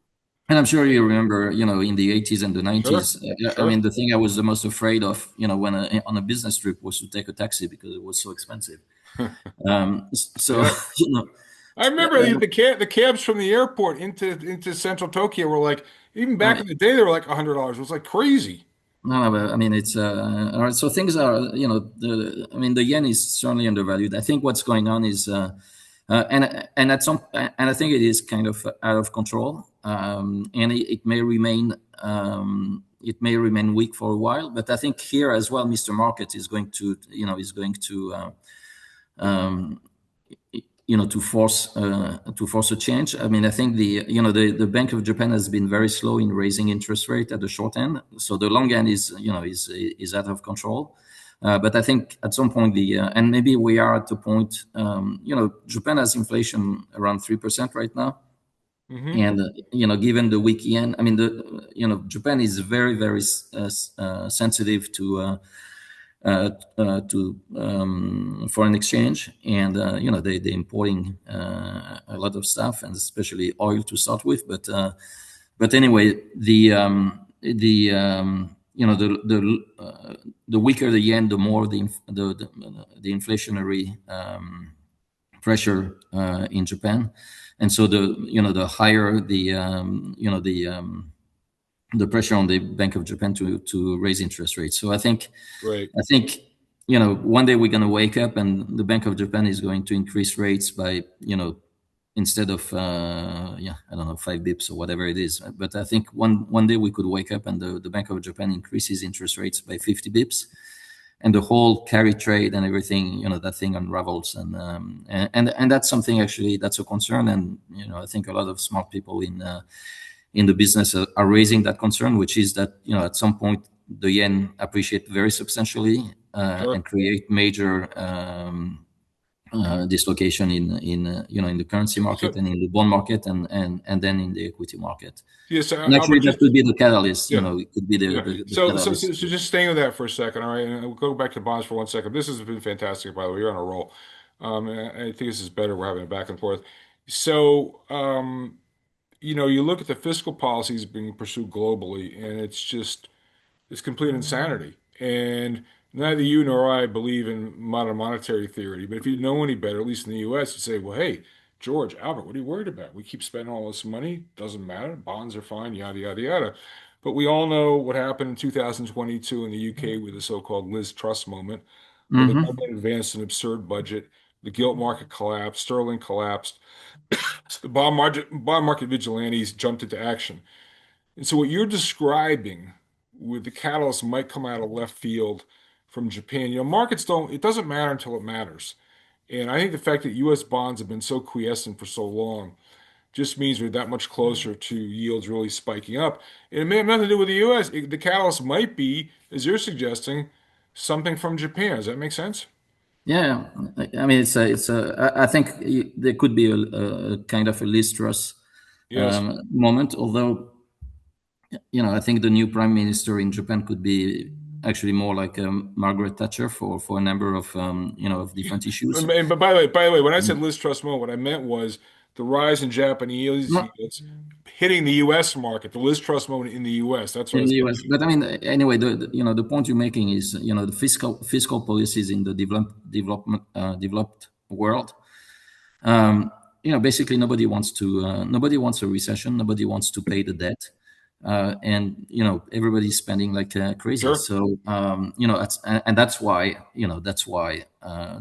Speaker 2: And I'm sure you remember, in the 80s and the
Speaker 1: Sure,
Speaker 2: 90s. I
Speaker 1: sure.
Speaker 2: mean, the thing I was the most afraid of, when on a business trip was to take a taxi because it was so expensive. So,
Speaker 1: Yeah.
Speaker 2: you know,
Speaker 1: I remember the cabs from the airport into central Tokyo were like, even
Speaker 2: I
Speaker 1: back
Speaker 2: mean,
Speaker 1: in the day, they were like $100. It was like crazy.
Speaker 2: no, but I mean, it's all right. So things are, I mean, the yen is certainly undervalued. I think what's going on is, and I think it is kind of out of control, and it may remain weak for a while. But I think here as well, Mr. Market is going to, um, to force a change. I mean, I think the Bank of Japan has been very slow in raising interest rate at the short end, so the long end is out of control. But I think at some point and maybe we are at the point. Japan has inflation around 3% right now,
Speaker 1: Hmm.
Speaker 2: and given the weak yen, I mean, Japan is very very sensitive to foreign exchange, and they're importing a lot of stuff, and especially oil to start with. But anyway, the weaker the yen, the more the inflationary pressure in Japan, and so the higher the pressure on the Bank of Japan to raise interest rates. So
Speaker 1: Right.
Speaker 2: I think one day we're going to wake up and the Bank of Japan is going to increase rates by instead of I don't know, 5 bips or whatever it is. But I think one day we could wake up and the Bank of Japan increases interest rates by 50 bips, and the whole carry trade and everything, that thing unravels, and that's something, actually, that's a concern. And I think a lot of smart people in the business are raising that concern, which is that at some point the yen appreciate very substantially,
Speaker 1: Sure.
Speaker 2: and create major dislocation in the currency market
Speaker 1: So,
Speaker 2: and in the bond market, and then in the equity market.
Speaker 1: yes,
Speaker 2: And
Speaker 1: Albert,
Speaker 2: actually, that
Speaker 1: just
Speaker 2: could be the catalyst.
Speaker 1: yeah.
Speaker 2: It could be
Speaker 1: Yeah.
Speaker 2: the
Speaker 1: So
Speaker 2: catalyst.
Speaker 1: just staying with that for a second, all right, and we'll go back to bonds for 1 second. This has been fantastic, by the way. You're on a roll. And I think this is better. We're having a back and forth. So, you look at the fiscal policies being pursued globally, and it's complete insanity. And neither you nor I believe in modern monetary theory, but if you know any better, at least in the US, you say, well, hey, George, Albert, what are you worried about? We keep spending all this money, doesn't matter, bonds are fine, yada, yada, yada. But we all know what happened in 2022 in the UK with the so-called Liz Truss moment, where the
Speaker 2: Hmm.
Speaker 1: government advanced an absurd budget, the gilt market collapsed, sterling collapsed, the bond market vigilantes jumped into action. And so what you're describing with the catalyst might come out of left field from Japan. Markets don't, it doesn't matter until it matters. And I think the fact that US bonds have been so quiescent for so long just means we're that much closer to yields really spiking up. And it may have nothing to do with the US. The catalyst might be, as you're suggesting, something from Japan. Does that make sense?
Speaker 2: Yeah, I mean, I think there could be a kind of a Liz Truss
Speaker 1: Yes.
Speaker 2: moment, although I think the new prime minister in Japan could be actually more like Margaret Thatcher for a number of of different issues.
Speaker 1: But by the way, when I said Liz Truss moment, what I meant was the rise in Japanese
Speaker 2: Not
Speaker 1: yields hitting the U.S. market, the Liz Truss moment in the U.S. That's what I
Speaker 2: in
Speaker 1: was
Speaker 2: the
Speaker 1: getting
Speaker 2: US, but I mean, anyway, the point you're making is the fiscal policies in the developed world. Basically nobody wants a recession. Nobody wants to pay the debt, and everybody's spending like
Speaker 1: at.
Speaker 2: crazy.
Speaker 1: Sure.
Speaker 2: So and that's why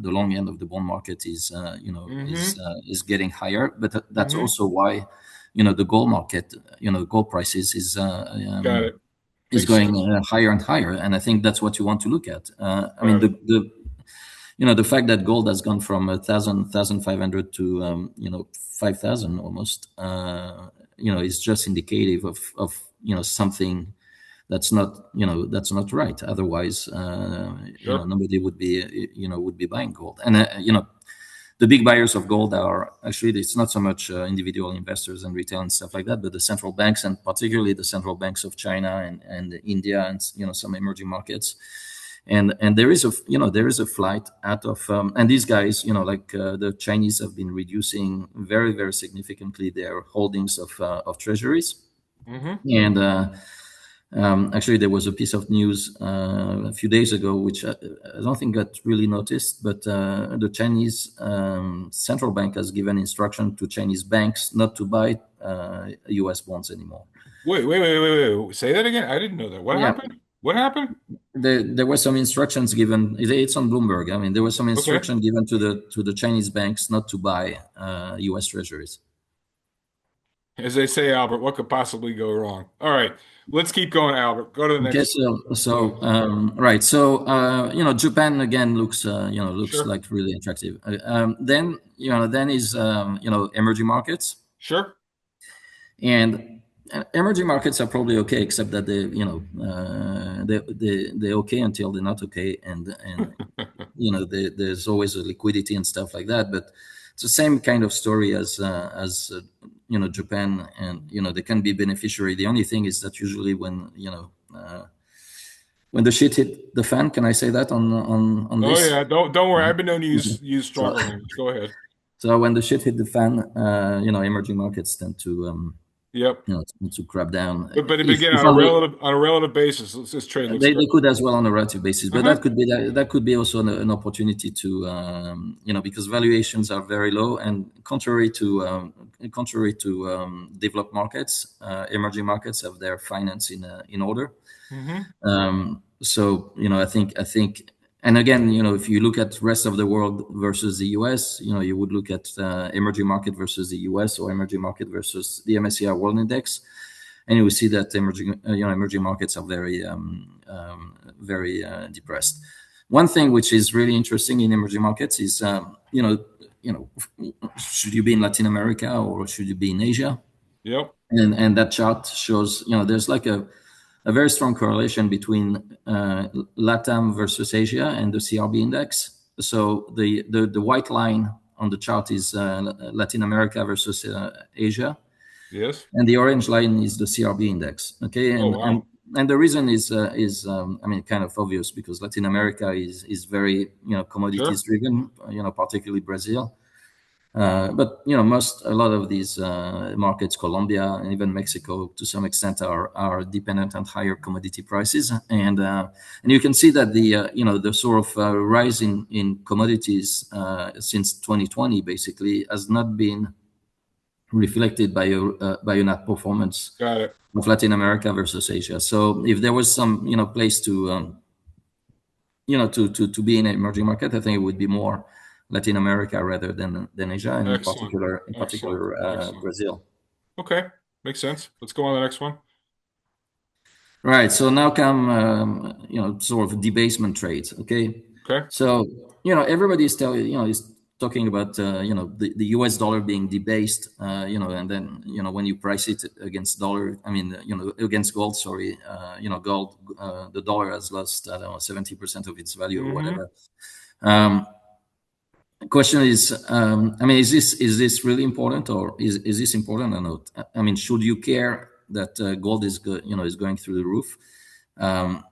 Speaker 2: the long end of the bond market
Speaker 1: Mm-hmm.
Speaker 2: is getting higher. But that's
Speaker 1: Mm-hmm.
Speaker 2: also why the gold market, gold prices
Speaker 1: Got it.
Speaker 2: is
Speaker 1: Makes
Speaker 2: going
Speaker 1: sense.
Speaker 2: higher and higher. And I think that's what you want to look at. I mean,
Speaker 1: Got it.
Speaker 2: the fact that gold has gone from 1,500 to 5,000 almost, is just indicative of something that's not right. Otherwise,
Speaker 1: Sure.
Speaker 2: nobody would be buying gold. And the big buyers of gold are actually, it's not so much individual investors and retail and stuff like that, but the central banks, and particularly the central banks of China and India, and some emerging markets. And there is a flight out of and these guys, like the Chinese have been reducing very very significantly their holdings of treasuries,
Speaker 1: Mm-hmm.
Speaker 2: And actually, there was a piece of news a few days ago, which I don't think got really noticed, but the Chinese central bank has given instruction to Chinese banks not to buy U.S. bonds anymore.
Speaker 1: Wait. Say that again. I didn't know that. What
Speaker 2: Yeah,
Speaker 1: happened? What happened?
Speaker 2: there were some instructions given. It's on Bloomberg. I mean, there was some
Speaker 1: Okay.
Speaker 2: instruction given to the Chinese banks not to buy U.S. treasuries.
Speaker 1: As they say, Albert, what could possibly go wrong? All right. Let's keep going, Albert. Go to the
Speaker 2: Okay,
Speaker 1: next.
Speaker 2: so
Speaker 1: Oh,
Speaker 2: right, so Japan again looks looks
Speaker 1: sure.
Speaker 2: like really attractive. Then then is emerging markets,
Speaker 1: Sure.
Speaker 2: and emerging markets are probably okay, except that they're okay until they're not okay, and there's always a liquidity and stuff like that. But it's the same kind of story as Japan, and they can be beneficiary. The only thing is that usually when the shit hit the fan, can I say that on
Speaker 1: Oh
Speaker 2: this?
Speaker 1: yeah. Don't worry. I've been known to
Speaker 2: Okay.
Speaker 1: use
Speaker 2: So
Speaker 1: stronger language. Go ahead.
Speaker 2: so when the shit hit the fan, emerging markets tend to
Speaker 1: Yep.
Speaker 2: to crap down.
Speaker 1: But
Speaker 2: If
Speaker 1: again,
Speaker 2: if only
Speaker 1: on a relative basis, this trade looks
Speaker 2: they
Speaker 1: great.
Speaker 2: could as well on a relative basis, but
Speaker 1: Uh-huh.
Speaker 2: that could be also an opportunity to because valuations are very low, and contrary to developed markets, emerging markets have their finance in order.
Speaker 1: Mm-hmm.
Speaker 2: So I think, and again, if you look at rest of the world versus the US, you would look at emerging market versus the US, or emerging market versus the MSCI World Index, and you will see that emerging markets are very depressed. One thing which is really interesting in emerging markets is should you be in Latin America or should you be in Asia?
Speaker 1: Yep.
Speaker 2: And that chart shows there's like a very strong correlation between LATAM versus Asia and the CRB index. So the white line on the chart is Latin America versus Asia,
Speaker 1: Yes.
Speaker 2: and the orange line is the CRB index. Okay,
Speaker 1: Oh
Speaker 2: and
Speaker 1: wow.
Speaker 2: and the reason is I mean, kind of obvious, because Latin America is very commodities
Speaker 1: Sure.
Speaker 2: driven, particularly Brazil. But a lot of these markets, Colombia and even Mexico, to some extent, are dependent on higher commodity prices, and you can see that the sort of rise in commodities since 2020 basically has not been reflected by a net performance
Speaker 1: Got it.
Speaker 2: of Latin America versus Asia. So if there was some place to to be in an emerging market, I think it would be more Latin America rather than Asia, and
Speaker 1: Excellent.
Speaker 2: in
Speaker 1: Excellent.
Speaker 2: particular
Speaker 1: Excellent.
Speaker 2: Brazil.
Speaker 1: Okay. Makes sense. Let's go on to the next one.
Speaker 2: Right. So now come sort of debasement trades. Okay.
Speaker 1: Okay.
Speaker 2: So everybody's telling is talking about the U.S. dollar being debased. And then when you price it against dollar, I mean against gold. Sorry. Gold. The dollar has lost, I don't know, 70% of its value or
Speaker 1: Mm-hmm.
Speaker 2: whatever. Um, Question is, I mean, is this really important, or is this important or not? I mean, should you care that gold is going through the roof? Um,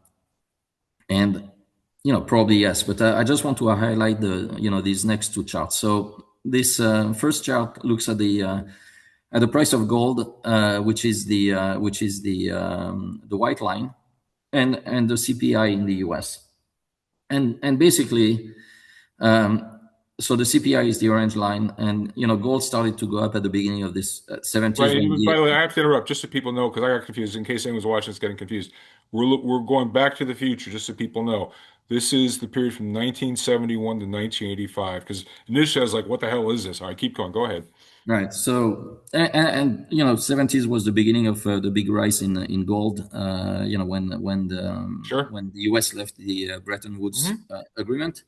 Speaker 2: and probably yes, but I just want to highlight these next two charts. So this first chart looks at the price of gold, which is the white line, and the CPI in the US, and basically. So the CPI is the orange line, and gold started to go up at the beginning of this 70s when
Speaker 1: By
Speaker 2: the
Speaker 1: the way, I have to interrupt just so people know because I got confused. In case anyone's watching, it's getting confused. We're going back to the future, just so people know. This is the period from 1971 to 1985. Because initially I was like, "What the hell is this?" All right, keep going. Go ahead.
Speaker 2: right. So and 70s was the beginning of the big rise in gold.
Speaker 1: Sure.
Speaker 2: When the US left the Bretton Woods
Speaker 1: Hmm.
Speaker 2: agreement,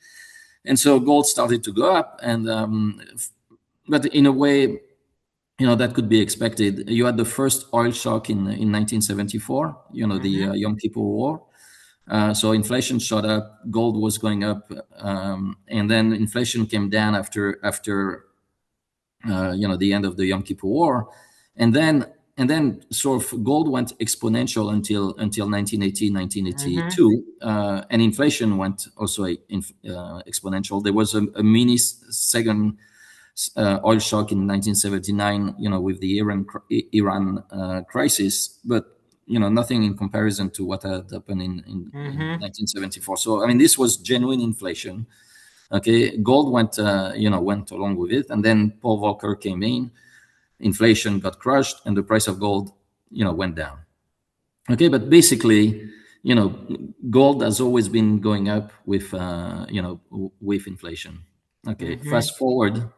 Speaker 2: and so gold started to go up, and but in a way, that could be expected. You had the first oil shock in 1974. The
Speaker 1: Hmm.
Speaker 2: Yom Kippur War. So inflation shot up, gold was going up, and then inflation came down after the end of the Yom Kippur War, and then sort of gold went exponential until 1980,
Speaker 1: Hmm.
Speaker 2: 1982, and inflation went also exponential. There was a mini second oil shock in 1979, with the Iran crisis, but nothing in comparison to what had happened in
Speaker 1: Mm-hmm.
Speaker 2: 1974. So I mean, this was genuine inflation. Okay, gold went along with it, and then Paul Volcker came in. Inflation got crushed, and the price of gold went down. Okay, but basically, you know, gold has always been going up with inflation. Okay,
Speaker 1: Mm-hmm.
Speaker 2: fast forward,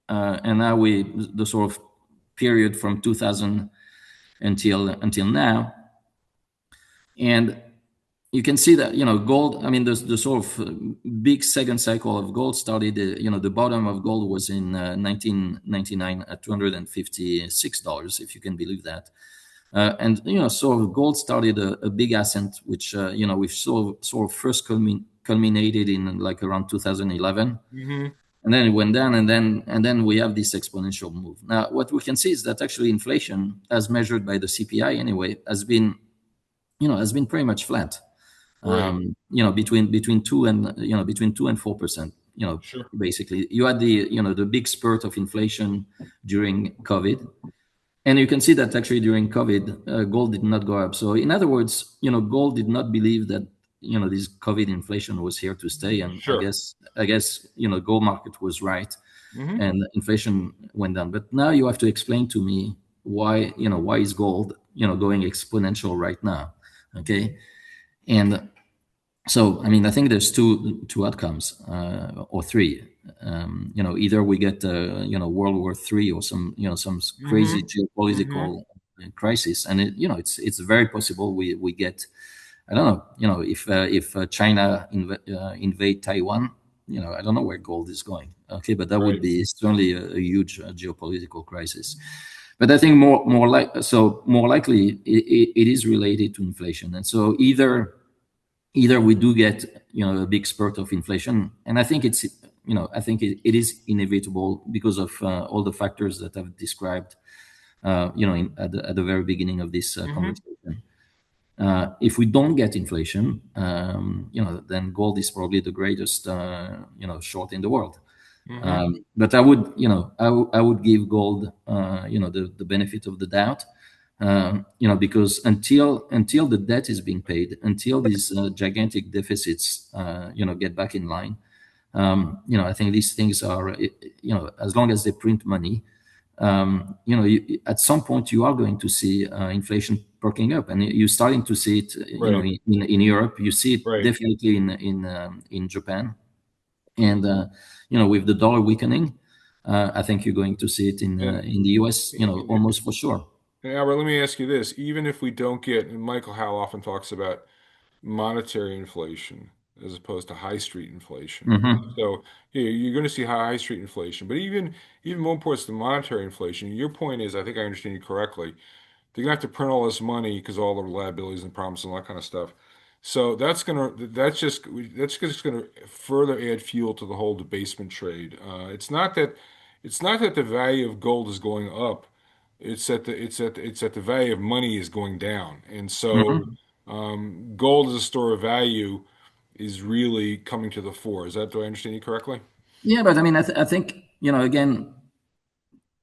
Speaker 2: and now the sort of period from 2000 until now, and you can see that gold. I mean, the sort of big second cycle of gold started. The bottom of gold was in 1999 at $256, if you can believe that. And so gold started a big ascent, which sort of first culminated in like around 2011,
Speaker 1: Mm-hmm.
Speaker 2: and then it went down, and then we have this exponential move. Now, what we can see is that actually inflation, as measured by the CPI anyway, has been pretty much flat.
Speaker 1: Right.
Speaker 2: Between 2% and 4%.
Speaker 1: Sure.
Speaker 2: Basically, you had the big spurt of inflation during COVID. And you can see that actually during COVID, gold did not go up. So in other words, gold did not believe that this COVID inflation was here to stay. And I
Speaker 1: Sure.
Speaker 2: guess I guess gold market was right,
Speaker 1: Mm-hmm.
Speaker 2: and inflation went down. But now you have to explain to me why is gold going exponential right now? Okay, and so I mean I think there's two outcomes, or three. Either we get World War III, or some crazy
Speaker 1: Mm-hmm. Mm-hmm.
Speaker 2: geopolitical crisis, and it's very possible we get, I don't know, if China invade Taiwan. I don't know where gold is going. Okay, but that would
Speaker 1: Right.
Speaker 2: be certainly a huge geopolitical crisis. But I think more likely it is related to inflation, and so either we do get a big spurt of inflation, and I think it is inevitable because of all the factors that I've described at the very beginning of this
Speaker 1: Mm-hmm.
Speaker 2: conversation. If we don't get inflation, then gold is probably the greatest short in the world.
Speaker 1: Mm-hmm.
Speaker 2: But I would give gold the benefit of the doubt, because until the debt is being paid, until these gigantic deficits get back in line, I think these things are, as long as they print money, at some point you are going to see inflation perking up, and you're starting to see it,
Speaker 1: Right.
Speaker 2: in Europe. You see it
Speaker 1: Right.
Speaker 2: definitely in Japan, and with the dollar weakening, I think you're going to see it
Speaker 1: And,
Speaker 2: in the US,
Speaker 1: and,
Speaker 2: almost for sure.
Speaker 1: and Albert, let me ask you this. Even if we don't get, and Michael Howell often talks about monetary inflation as opposed to high street inflation.
Speaker 2: Hmm.
Speaker 1: So yeah, you're going to see high street inflation, but even more important than monetary inflation. Your point is, I think I understand you correctly. They're gonna have to print all this money because all the liabilities and promises and all that kind of stuff. So that's just gonna further add fuel to the whole debasement trade. It's not that the value of gold is going up. It's that the value of money is going down. And so
Speaker 2: Hmm.
Speaker 1: gold as a store of value is really coming to the fore. Do I understand you correctly?
Speaker 2: Yeah, but I mean, I think again,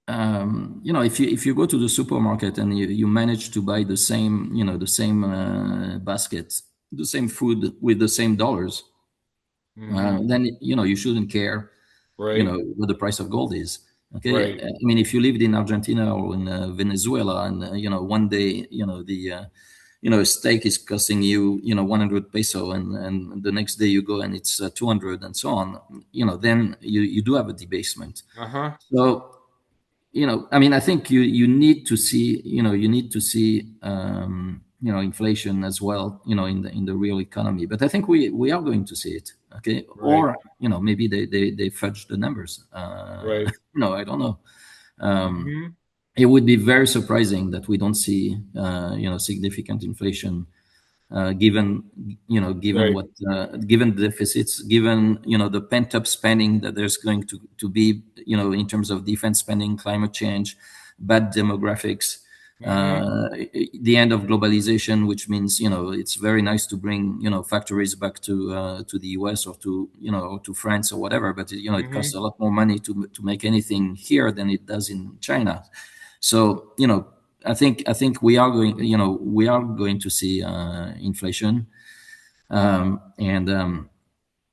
Speaker 2: if you go to the supermarket and you manage to buy the same basket, the same food with the same dollars,
Speaker 1: Hmm.
Speaker 2: then you shouldn't care
Speaker 1: Right.
Speaker 2: what the price of gold is. Okay,
Speaker 1: Right.
Speaker 2: I mean, if you lived in Argentina or in Venezuela, and one day the steak is costing you 100 peso, and the next day you go and it's 200, and so on, then you do have a debasement.
Speaker 1: Uh-huh.
Speaker 2: So I mean, I think you need to see inflation as well, in the real economy. But I think we are going to see it. Okay,
Speaker 1: Right.
Speaker 2: or maybe they fudge the numbers.
Speaker 1: Right.
Speaker 2: I don't know. Um,
Speaker 1: Hmm.
Speaker 2: it would be very surprising that we don't see significant inflation, given given
Speaker 1: Right.
Speaker 2: what given the deficits, given the pent up spending that there's going to be, in terms of defense spending, climate change, bad demographics.
Speaker 1: Mm-hmm.
Speaker 2: the end of globalization, which means it's very nice to bring factories back to the US or to or to France or whatever, but it costs
Speaker 1: Mm-hmm.
Speaker 2: a lot more money to make anything here than it does in China. So I think we are going to see inflation, and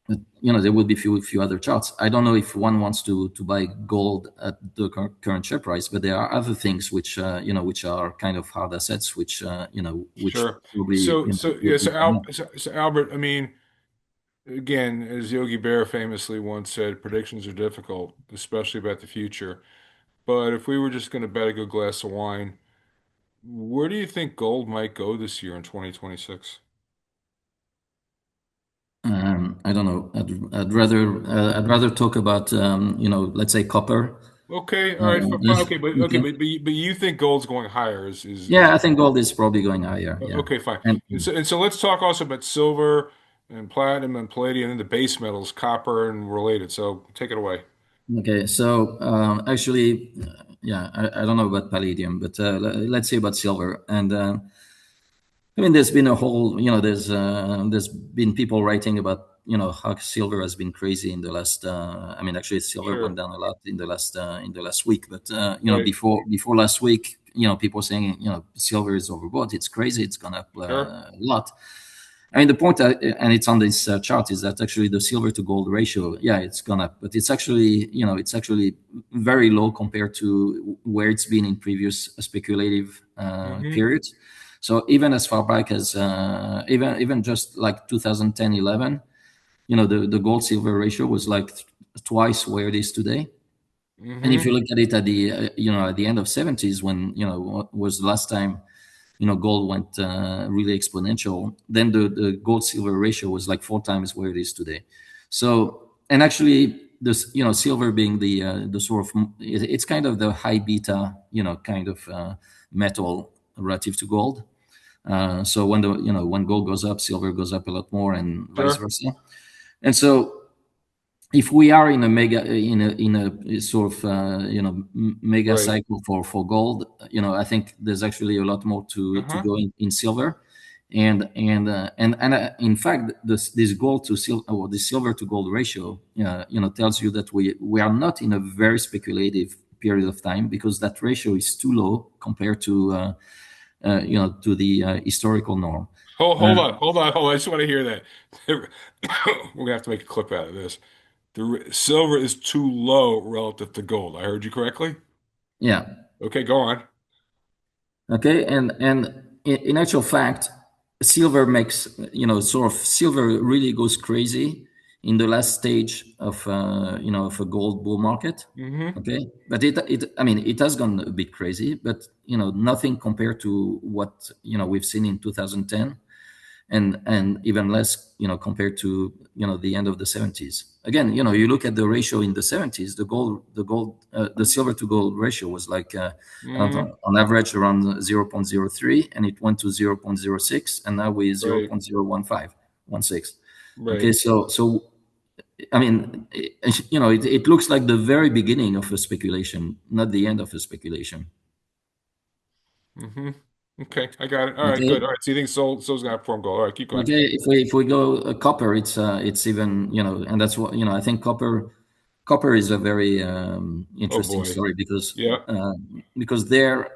Speaker 2: but, there will be few other charts. I don't know if one wants to buy gold at the current share price, but there are other things which are kind of hard assets, which
Speaker 1: Sure.
Speaker 2: probably
Speaker 1: So yeah.
Speaker 2: would come up.
Speaker 1: So Albert, I mean, again, as Yogi Bear famously once said, predictions are difficult, especially about the future. But if we were just going to bet a good glass of wine, where do you think gold might go this year in 2026?
Speaker 2: I don't know. I'd rather talk about let's say copper.
Speaker 1: Okay, all right, fine. Okay,
Speaker 2: Okay.
Speaker 1: but you think gold's going higher is
Speaker 2: Yeah, I think gold is probably going higher. Yeah,
Speaker 1: okay, fine.
Speaker 2: and
Speaker 1: And so let's talk also about silver and platinum and palladium and the base metals, copper and related. So take it away.
Speaker 2: okay. So actually, yeah, I don't know about palladium, but let's say about silver. And I mean, there's been a whole, there's been people writing about, how silver has been crazy in the last. I mean, actually, silver went
Speaker 1: Sure.
Speaker 2: down a lot in the last week. But
Speaker 1: Right.
Speaker 2: before last week, people saying, silver is overbought. It's crazy. It's gone up
Speaker 1: Sure.
Speaker 2: a lot. I mean, the point, and it's on this chart, is that actually the silver to gold ratio, yeah, it's gone up, but it's actually very low compared to where it's been in previous speculative
Speaker 1: Mm-hmm.
Speaker 2: periods. So even as far back as even just like 2010, 11, the gold silver ratio was like twice where it is today. And if
Speaker 1: Mm-hmm.
Speaker 2: you look at it at the end of 70s, when what was the last time gold went really exponential, then the gold silver ratio was like 4 times where it is today. So, and actually this silver being the sort of it's kind of the high beta kind of metal relative to gold. So when gold goes up, silver goes up a lot more, and vice
Speaker 1: Sure.
Speaker 2: versa. And so if we are in a sort of mega
Speaker 1: Right.
Speaker 2: cycle for gold, I think there's actually a lot more to
Speaker 1: Uh-huh.
Speaker 2: go in silver. And in fact, this gold to silver, or the silver to gold ratio, tells you that we are not in a very speculative period of time, because that ratio is too low compared to the historical norm.
Speaker 1: Hold on, hold on, hold on. I just want to hear that. We're gonna have to make a clip out of this. Silver is too low relative to gold. I heard you correctly?
Speaker 2: Yeah.
Speaker 1: Okay, go on.
Speaker 2: Okay, and in actual fact, silver makes sort of silver really goes crazy in the last stage of a gold bull market.
Speaker 1: Mm-hmm.
Speaker 2: Okay, but it I mean it has gone a bit crazy, but nothing compared to what we've seen in 2010, and even less compared to the end of the 70s. Again, you look at the ratio in the 70s, the silver to gold ratio was like I don't
Speaker 1: Mm-hmm.
Speaker 2: know, on average around 0.03, and it went to 0.06, and now we're
Speaker 1: Right.
Speaker 2: 0.01516. Okay,
Speaker 1: Right.
Speaker 2: so I mean, it looks like the very beginning of a speculation, not the end of a speculation.
Speaker 1: Mm-hmm. Okay, I got it. All right, good. All
Speaker 2: Okay.
Speaker 1: right. So you think soul's gonna perform gold. All right, keep going.
Speaker 2: Okay, if we go copper, it's even and that's what I think copper is a very
Speaker 1: Oh
Speaker 2: interesting
Speaker 1: boy.
Speaker 2: story, because
Speaker 1: Yeah.
Speaker 2: there,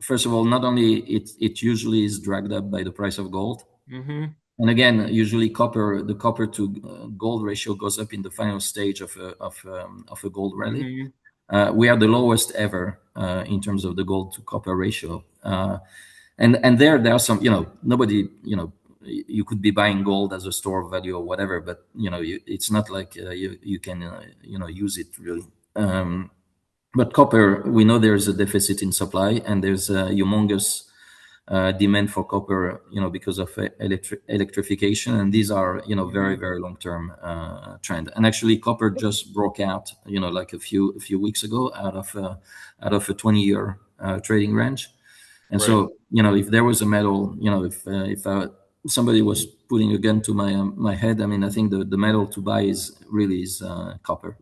Speaker 2: first of all, not only it usually is dragged up by the price of gold,
Speaker 1: Mm-hmm.
Speaker 2: and again, usually the copper to gold ratio goes up in the final stage of a gold rally.
Speaker 1: Mm-hmm.
Speaker 2: We are the lowest ever in terms of the gold to copper ratio. And there are some, nobody, you could be buying gold as a store of value or whatever, but it's not like you can use it really. But copper, we know there's a deficit in supply, and there's a humongous demand for copper, because of electrification, and these are very
Speaker 1: Mm-hmm.
Speaker 2: very long term trend. And actually, copper just broke out, like a few weeks ago, out of a 20-year trading range. And
Speaker 1: Right.
Speaker 2: so, if there was a metal, if somebody was putting a gun to my head, I mean, I think the metal to buy is copper.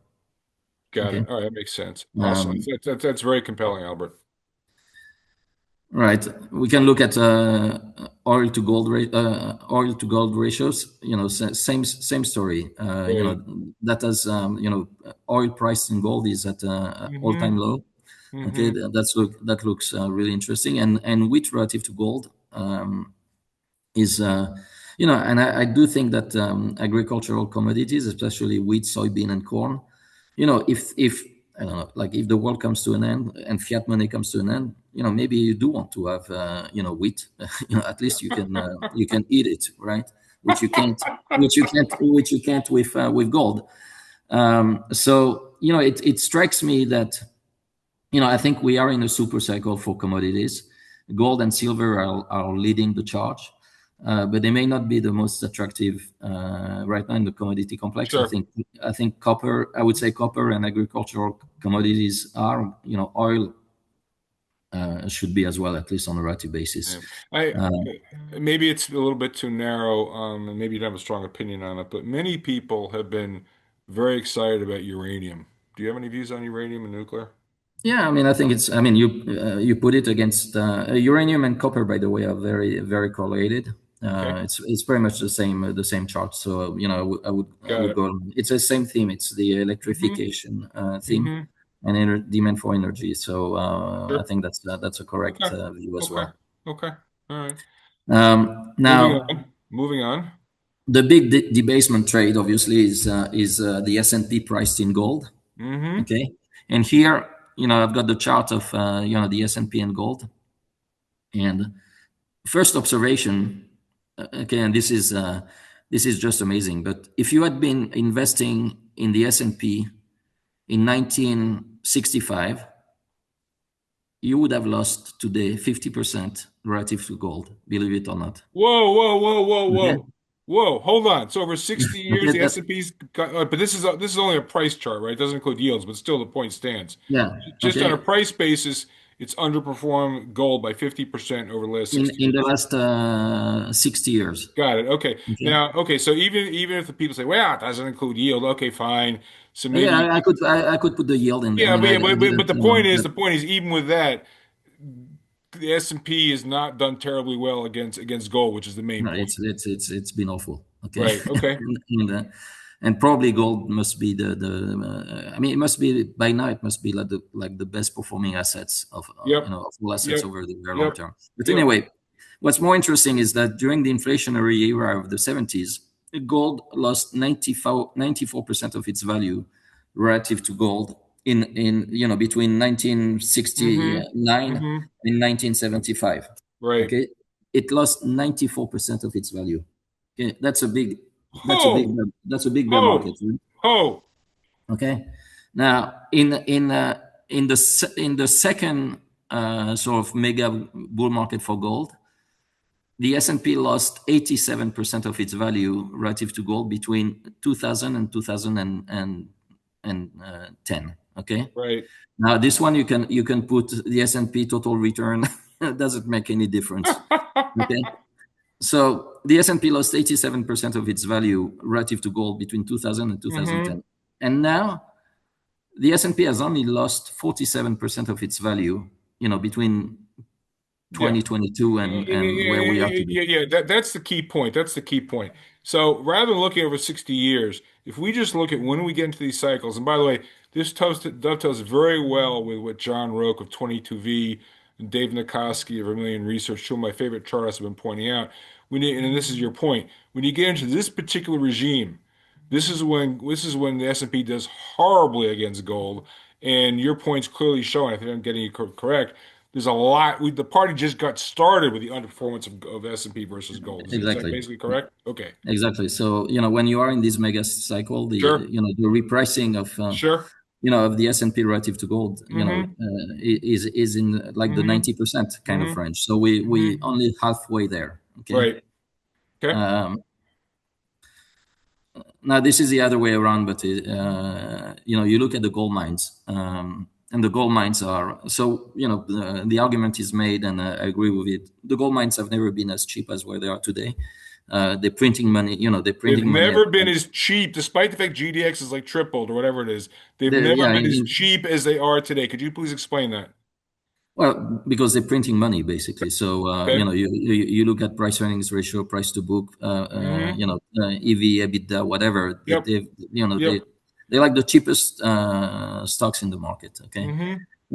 Speaker 1: Got
Speaker 2: Okay.
Speaker 1: it. All right, that makes sense. Awesome.
Speaker 2: Um,
Speaker 1: That's very compelling, Albert.
Speaker 2: Right. We can look at oil to gold ratios. Same story.
Speaker 1: Right.
Speaker 2: That has oil price in gold is at all time
Speaker 1: Mm-hmm.
Speaker 2: low. Okay,
Speaker 1: Mm-hmm.
Speaker 2: that looks really interesting. And wheat relative to gold is and I do think that agricultural commodities, especially wheat, soybean, and corn, if I don't know, like if the world comes to an end and fiat money comes to an end, maybe you do want to have wheat. At least you can eat it, right? Which you can't, which you can't with gold. So it strikes me that I think we are in a super cycle for commodities. Gold and silver are leading the charge, but they may not be the most attractive right now in the commodity complex. I
Speaker 1: Sure.
Speaker 2: think I think copper. I would say copper and agricultural commodities are. Oil should be as well, at least on a relative basis.
Speaker 1: Yeah. I
Speaker 2: Uh,
Speaker 1: maybe it's a little bit too narrow, and maybe you don't have a strong opinion on it, but many people have been very excited about uranium. Do you have any views on uranium and nuclear?
Speaker 2: Yeah, I mean, I think it's. I mean, you put it against uranium and copper. By the way, are very very correlated.
Speaker 1: Okay.
Speaker 2: It's pretty much the same chart. So I
Speaker 1: Got
Speaker 2: would
Speaker 1: it.
Speaker 2: go. It's the same theme. It's the
Speaker 1: Mm-hmm.
Speaker 2: electrification theme
Speaker 1: Mm-hmm.
Speaker 2: and demand for energy. So I
Speaker 1: Sure.
Speaker 2: think that's a correct
Speaker 1: Okay.
Speaker 2: view as
Speaker 1: Okay.
Speaker 2: well.
Speaker 1: Okay. All right. Moving
Speaker 2: Now,
Speaker 1: on. Moving on.
Speaker 2: the big debasement trade, obviously, is the S&P priced in gold.
Speaker 1: Mm-hmm.
Speaker 2: Okay, and here I've got the chart of the S&P and gold. And first observation, okay, and this is just amazing. But if you had been investing in the S&P in 1965, you would have lost today 50% relative to gold. Believe it or not.
Speaker 1: Whoa, whoa, whoa, whoa,
Speaker 2: Okay.
Speaker 1: whoa. Whoa, hold on. So over 60 years,
Speaker 2: Okay.
Speaker 1: the S&P's got, but this is only a price chart, right? It doesn't include yields, but still the point stands.
Speaker 2: Yeah.
Speaker 1: Just on a
Speaker 2: Okay.
Speaker 1: price basis, it's underperformed gold by 50% over the last
Speaker 2: In
Speaker 1: 60
Speaker 2: in the
Speaker 1: years.
Speaker 2: last 60 years.
Speaker 1: Got it. Okay.
Speaker 2: Okay.
Speaker 1: Now, okay, so even if the people say, well, it doesn't include yield, okay, fine. So
Speaker 2: Yeah,
Speaker 1: maybe
Speaker 2: I could put the yield in. I mean,
Speaker 1: yeah,
Speaker 2: I
Speaker 1: but
Speaker 2: didn't.
Speaker 1: the point is even with that, the S&P is not done terribly well against gold, which is the main
Speaker 2: No,
Speaker 1: point.
Speaker 2: it's been awful. Okay,
Speaker 1: Right. Okay.
Speaker 2: and probably gold must be I mean, it must be by now. It must be like the best performing assets
Speaker 1: Yep.
Speaker 2: of all assets
Speaker 1: Yep.
Speaker 2: over the very long
Speaker 1: Yep.
Speaker 2: term. But
Speaker 1: Yep.
Speaker 2: anyway, what's more interesting is that during the inflationary era of the 70s, gold lost 94% of its value relative to gold in between
Speaker 1: Mm-hmm.
Speaker 2: 1969
Speaker 1: Mm-hmm.
Speaker 2: and 1975.
Speaker 1: Right.
Speaker 2: Okay, it lost 94% of its value. Okay,
Speaker 1: Ho,
Speaker 2: that's a big bear
Speaker 1: ho,
Speaker 2: market, right?
Speaker 1: ho.
Speaker 2: Okay, now in the second sort of mega bull market for gold, the S&P lost 87% of its value relative to gold between 2000 and 2010. Okay,
Speaker 1: Right.
Speaker 2: now this one you can put the S&P total return. It doesn't make any difference. Okay, so the S&P lost 87% of its value relative to gold between 2000 and
Speaker 1: Mm-hmm.
Speaker 2: 2010. And now the S&P has only lost 47% of its value, between
Speaker 1: Yeah.
Speaker 2: 2022
Speaker 1: Yeah,
Speaker 2: and where we are today.
Speaker 1: yeah. That's the key point. That's the key point. So rather than looking over 60 years, if we just look at when we get into these cycles, and by the way, this dovetails very well with what John Roque of 22V and Dave Nikoski of Vermilion Research, two of my favorite chartists, have been pointing out. And this is your point. When you get into this particular regime, this is when the S&P does horribly against gold, and your point's clearly showing. I think I'm getting you correct. There's a lot. The party just got started with the underperformance of S&P versus gold. Is that
Speaker 2: Exactly.
Speaker 1: basically correct? Okay.
Speaker 2: Exactly. So, when you are in this mega cycle,
Speaker 1: Sure.
Speaker 2: the repricing
Speaker 1: Sure.
Speaker 2: of the S&P relative to gold,
Speaker 1: Mm-hmm.
Speaker 2: is in like the
Speaker 1: Mm-hmm.
Speaker 2: 90% kind of
Speaker 1: Mm-hmm.
Speaker 2: range. So we
Speaker 1: Mm-hmm.
Speaker 2: only halfway there. Okay.
Speaker 1: Right. Okay.
Speaker 2: Um, Now this is the other way around, but you look at the gold mines, and the gold mines are so the argument is made, and I agree with it. The gold mines have never been as cheap as where they are today. They're printing money. They're
Speaker 1: They've
Speaker 2: printing money at
Speaker 1: never been as cheap, despite the fact GDX is like tripled or whatever it is. They've
Speaker 2: the
Speaker 1: never
Speaker 2: yeah
Speaker 1: been as cheap as they are today. Could you please explain that?
Speaker 2: Well, because they're printing money basically. So
Speaker 1: Okay.
Speaker 2: you look at price earnings ratio, price to book,
Speaker 1: Mm-hmm.
Speaker 2: EV, EBITDA, whatever.
Speaker 1: Yep.
Speaker 2: They
Speaker 1: Yep.
Speaker 2: they like the cheapest stocks in the market. Okay,
Speaker 1: Mm-hmm.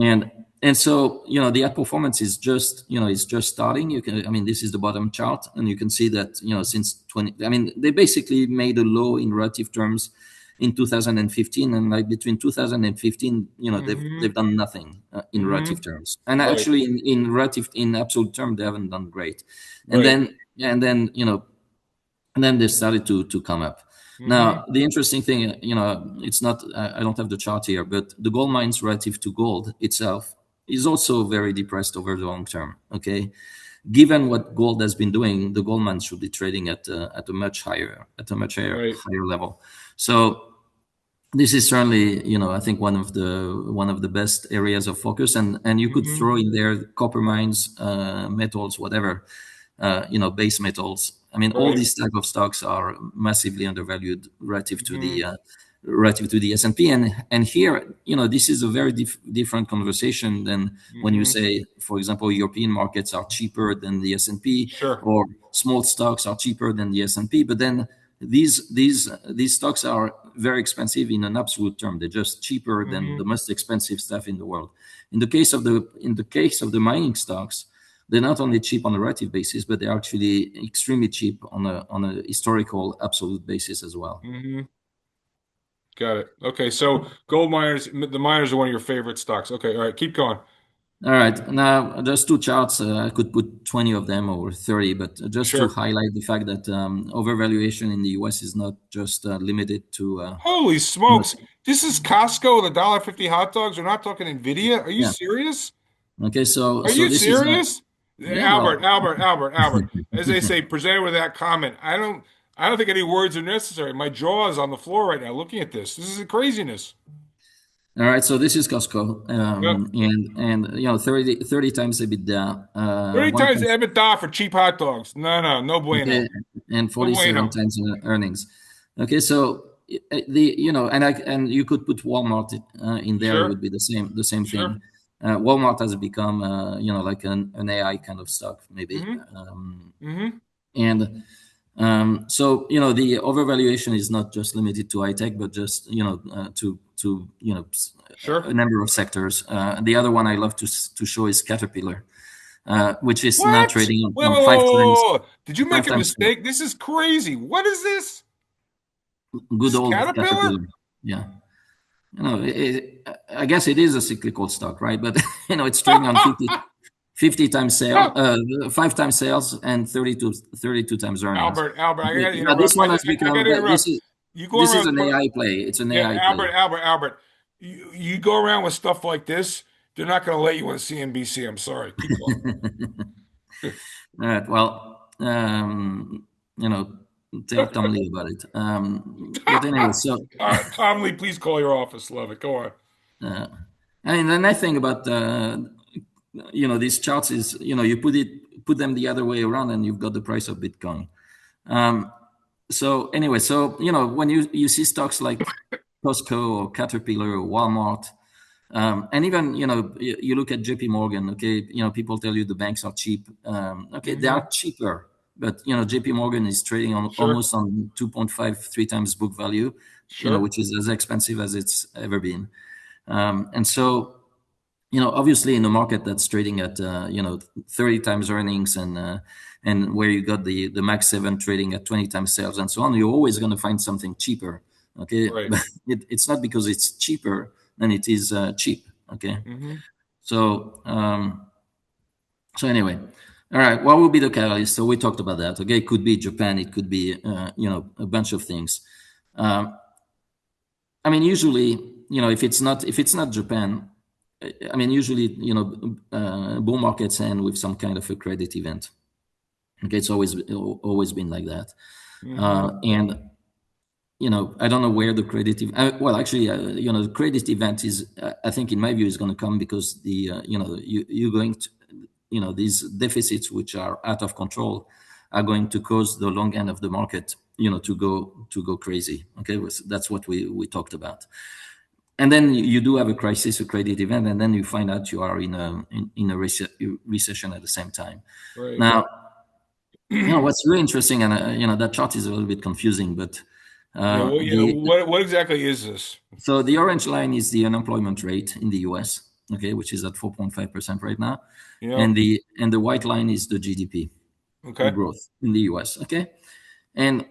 Speaker 2: and and so the outperformance is just it's just starting. You can, I mean, this is the bottom chart, and you can see that since 20, I mean, they basically made a low in relative terms in 2015, and like between 2015, they've
Speaker 1: Mm-hmm.
Speaker 2: done nothing in relative
Speaker 1: Mm-hmm.
Speaker 2: terms, and
Speaker 1: Right.
Speaker 2: actually in absolute term they haven't done great, and
Speaker 1: Right.
Speaker 2: then and then they started to come up.
Speaker 1: Mm-hmm.
Speaker 2: Now, the interesting thing, it's not, I don't have the chart here, but the gold mines relative to gold itself is also very depressed over the long term. Okay, given what gold has been doing, the gold mines should be trading at a much higher
Speaker 1: Right.
Speaker 2: higher level. So this is certainly, I think one of the best areas of focus, and you could
Speaker 1: Mm-hmm.
Speaker 2: throw in there copper mines, metals, whatever, base metals. I mean, all
Speaker 1: Right.
Speaker 2: these type of stocks are massively undervalued relative to
Speaker 1: Mm-hmm.
Speaker 2: the S&P. And here, this is a very different conversation than when you
Speaker 1: Mm-hmm.
Speaker 2: say, for example, European markets are cheaper than the S&P,
Speaker 1: Sure.
Speaker 2: or small stocks are cheaper than the S&P. But then these stocks are very expensive in an absolute term. They're just cheaper than the
Speaker 1: Mm-hmm.
Speaker 2: most expensive stuff in the world. In the case of the mining stocks, they're not only cheap on a relative basis, but they're actually extremely cheap on a historical absolute basis as well.
Speaker 1: Mm-hmm. Got it. Okay. So gold miners, the miners are one of your favorite stocks. Okay. All right. Keep going.
Speaker 2: All right, now just two charts. I could put 20 of them or 30, but just to
Speaker 1: Sure.
Speaker 2: highlight the fact that overvaluation in the US is not just limited to
Speaker 1: Holy
Speaker 2: you know,
Speaker 1: smokes. This is Costco with $1.50 hot dogs. We're not talking Nvidia. Are you
Speaker 2: yeah.
Speaker 1: serious?
Speaker 2: Okay,
Speaker 1: Are
Speaker 2: so
Speaker 1: you
Speaker 2: this is
Speaker 1: serious?
Speaker 2: yeah, well,
Speaker 1: Albert. As they say, presented with that comment. I don't think any words are necessary. My jaw is on the floor right now looking at this. This is craziness.
Speaker 2: all right. So this is Costco,
Speaker 1: Yep.
Speaker 2: and 30 times EBITDA,
Speaker 1: 30
Speaker 2: one
Speaker 1: times
Speaker 2: point,
Speaker 1: EBITDA for cheap hot dogs. No, no, no bueno.
Speaker 2: okay, and
Speaker 1: No
Speaker 2: 47
Speaker 1: bueno.
Speaker 2: times earnings. Okay, so the and you could put Walmart in there. It would
Speaker 1: Sure,
Speaker 2: be the same
Speaker 1: sure.
Speaker 2: thing. Walmart has become like an AI kind of stock maybe,
Speaker 1: Mm-hmm. Mm-hmm.
Speaker 2: and so the overvaluation is not just limited to high tech, but just to a
Speaker 1: Sure.
Speaker 2: number of sectors. The other one I love to show is Caterpillar, which is now
Speaker 1: What?
Speaker 2: trading
Speaker 1: Wait,
Speaker 2: on
Speaker 1: wait, wait, wait,
Speaker 2: five
Speaker 1: wait, wait. Did you make
Speaker 2: five
Speaker 1: a
Speaker 2: times
Speaker 1: mistake? This is crazy. What is this? This
Speaker 2: good
Speaker 1: is
Speaker 2: old
Speaker 1: Caterpillar?
Speaker 2: Caterpillar. Yeah, I guess it is a cyclical stock, right? But it's trading on 50 times sale, 5 times sales, and 32 times earnings.
Speaker 1: Albert, I
Speaker 2: Okay.
Speaker 1: gotta
Speaker 2: Now this
Speaker 1: interrupt.
Speaker 2: one has
Speaker 1: I
Speaker 2: become
Speaker 1: gotta interrupt. You go
Speaker 2: this is
Speaker 1: around,
Speaker 2: an AI play. It's an
Speaker 1: yeah,
Speaker 2: AI play.
Speaker 1: Albert. You go around with stuff like this, they're not gonna let you on CNBC. I'm sorry. Keep going.
Speaker 2: All right. Well, tell Tom Lee about it. But anyway, so
Speaker 1: Tom Lee, please call your office. Love it. Go on.
Speaker 2: uh, I mean, the nice thing about these charts is you put them the other way around, and you've got the price of Bitcoin. Um, so anyway, so when you see stocks like Costco or Caterpillar or Walmart, and even you look at JP Morgan. Okay, people tell you the banks are cheap. Okay, they
Speaker 1: Hmm.
Speaker 2: are cheaper, but JP Morgan is trading on
Speaker 1: Sure,
Speaker 2: almost on 2.5, 3 times book value,
Speaker 1: sure.
Speaker 2: which is as expensive as it's ever been. And so obviously in a market that's trading at 30 times earnings, and where you got the max 7 trading at 20 times sales and so on, you're always going to find something cheaper. Okay,
Speaker 1: Right.
Speaker 2: but it's not because it's cheaper than it is cheap. Okay,
Speaker 1: Hmm.
Speaker 2: so so anyway, all right, what will be the catalyst? So we talked about that. Okay, it could be Japan, it could be a bunch of things. um, I mean, usually, if it's not Japan, I mean, usually, bull markets end with some kind of a credit event. Okay, it's always been like that,
Speaker 1: Hmm.
Speaker 2: and I don't know where the credit. Well, actually, the credit event is, I think, in my view, is going to come because you're going to, these deficits which are out of control are going to cause the long end of the market, to go crazy. Okay, that's what we talked about. and then you do have a crisis, a credit event, and then you find out you are in a recession at the same time.
Speaker 1: Right.
Speaker 2: Now, what's really interesting, and that chart is a little bit confusing, but
Speaker 1: Yeah. Well, yeah.
Speaker 2: the
Speaker 1: What exactly is this?
Speaker 2: so the orange line is the unemployment rate in the U.S., okay, which is at 4.5% right now,
Speaker 1: You
Speaker 2: and
Speaker 1: know?
Speaker 2: the white line is the GDP
Speaker 1: Okay.
Speaker 2: growth in the U.S., okay, and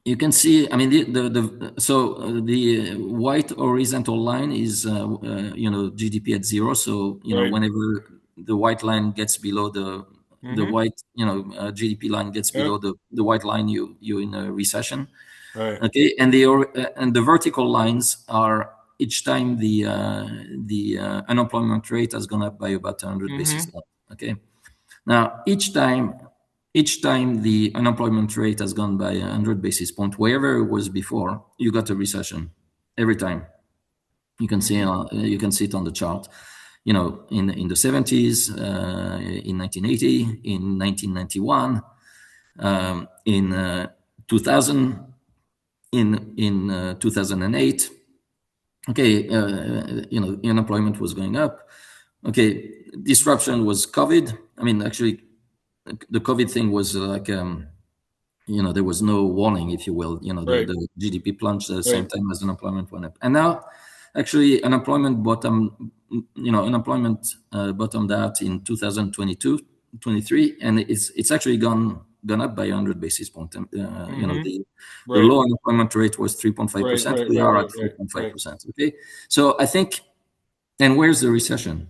Speaker 2: you can see, I mean, the white horizontal line is, GDP at zero. So,
Speaker 1: Right.
Speaker 2: whenever the white line gets below the
Speaker 1: Mm-hmm.
Speaker 2: white, GDP line gets below
Speaker 1: Yep.
Speaker 2: the white line, you in a recession.
Speaker 1: Right.
Speaker 2: Okay. And the vertical lines are each time the unemployment rate has gone up by about 100 basis
Speaker 1: Mm-hmm.
Speaker 2: points. Okay. Now, each time the unemployment rate has gone by 100 basis points, wherever it was before, you got a recession every time.
Speaker 1: Mm-hmm.
Speaker 2: You can see it on the chart. In the 70s, in 1980, in 1991, in 2000, in 2008. Okay, unemployment was going up. Okay, disruption was COVID. I mean, actually, the COVID thing was like, there was no warning, if you will.
Speaker 1: Right.
Speaker 2: The GDP plunged at the same
Speaker 1: Right.
Speaker 2: time as unemployment went up, and now, actually, unemployment bottomed out in 2022, 23, and it's actually gone up by 100 basis points.
Speaker 1: Mm-hmm.
Speaker 2: The
Speaker 1: Right.
Speaker 2: low unemployment rate was
Speaker 1: Right.
Speaker 2: 3.5%.
Speaker 1: Right.
Speaker 2: We
Speaker 1: Right.
Speaker 2: are at
Speaker 1: Right. Right. Right.
Speaker 2: 4.5%. Okay, so I think, and where's the recession?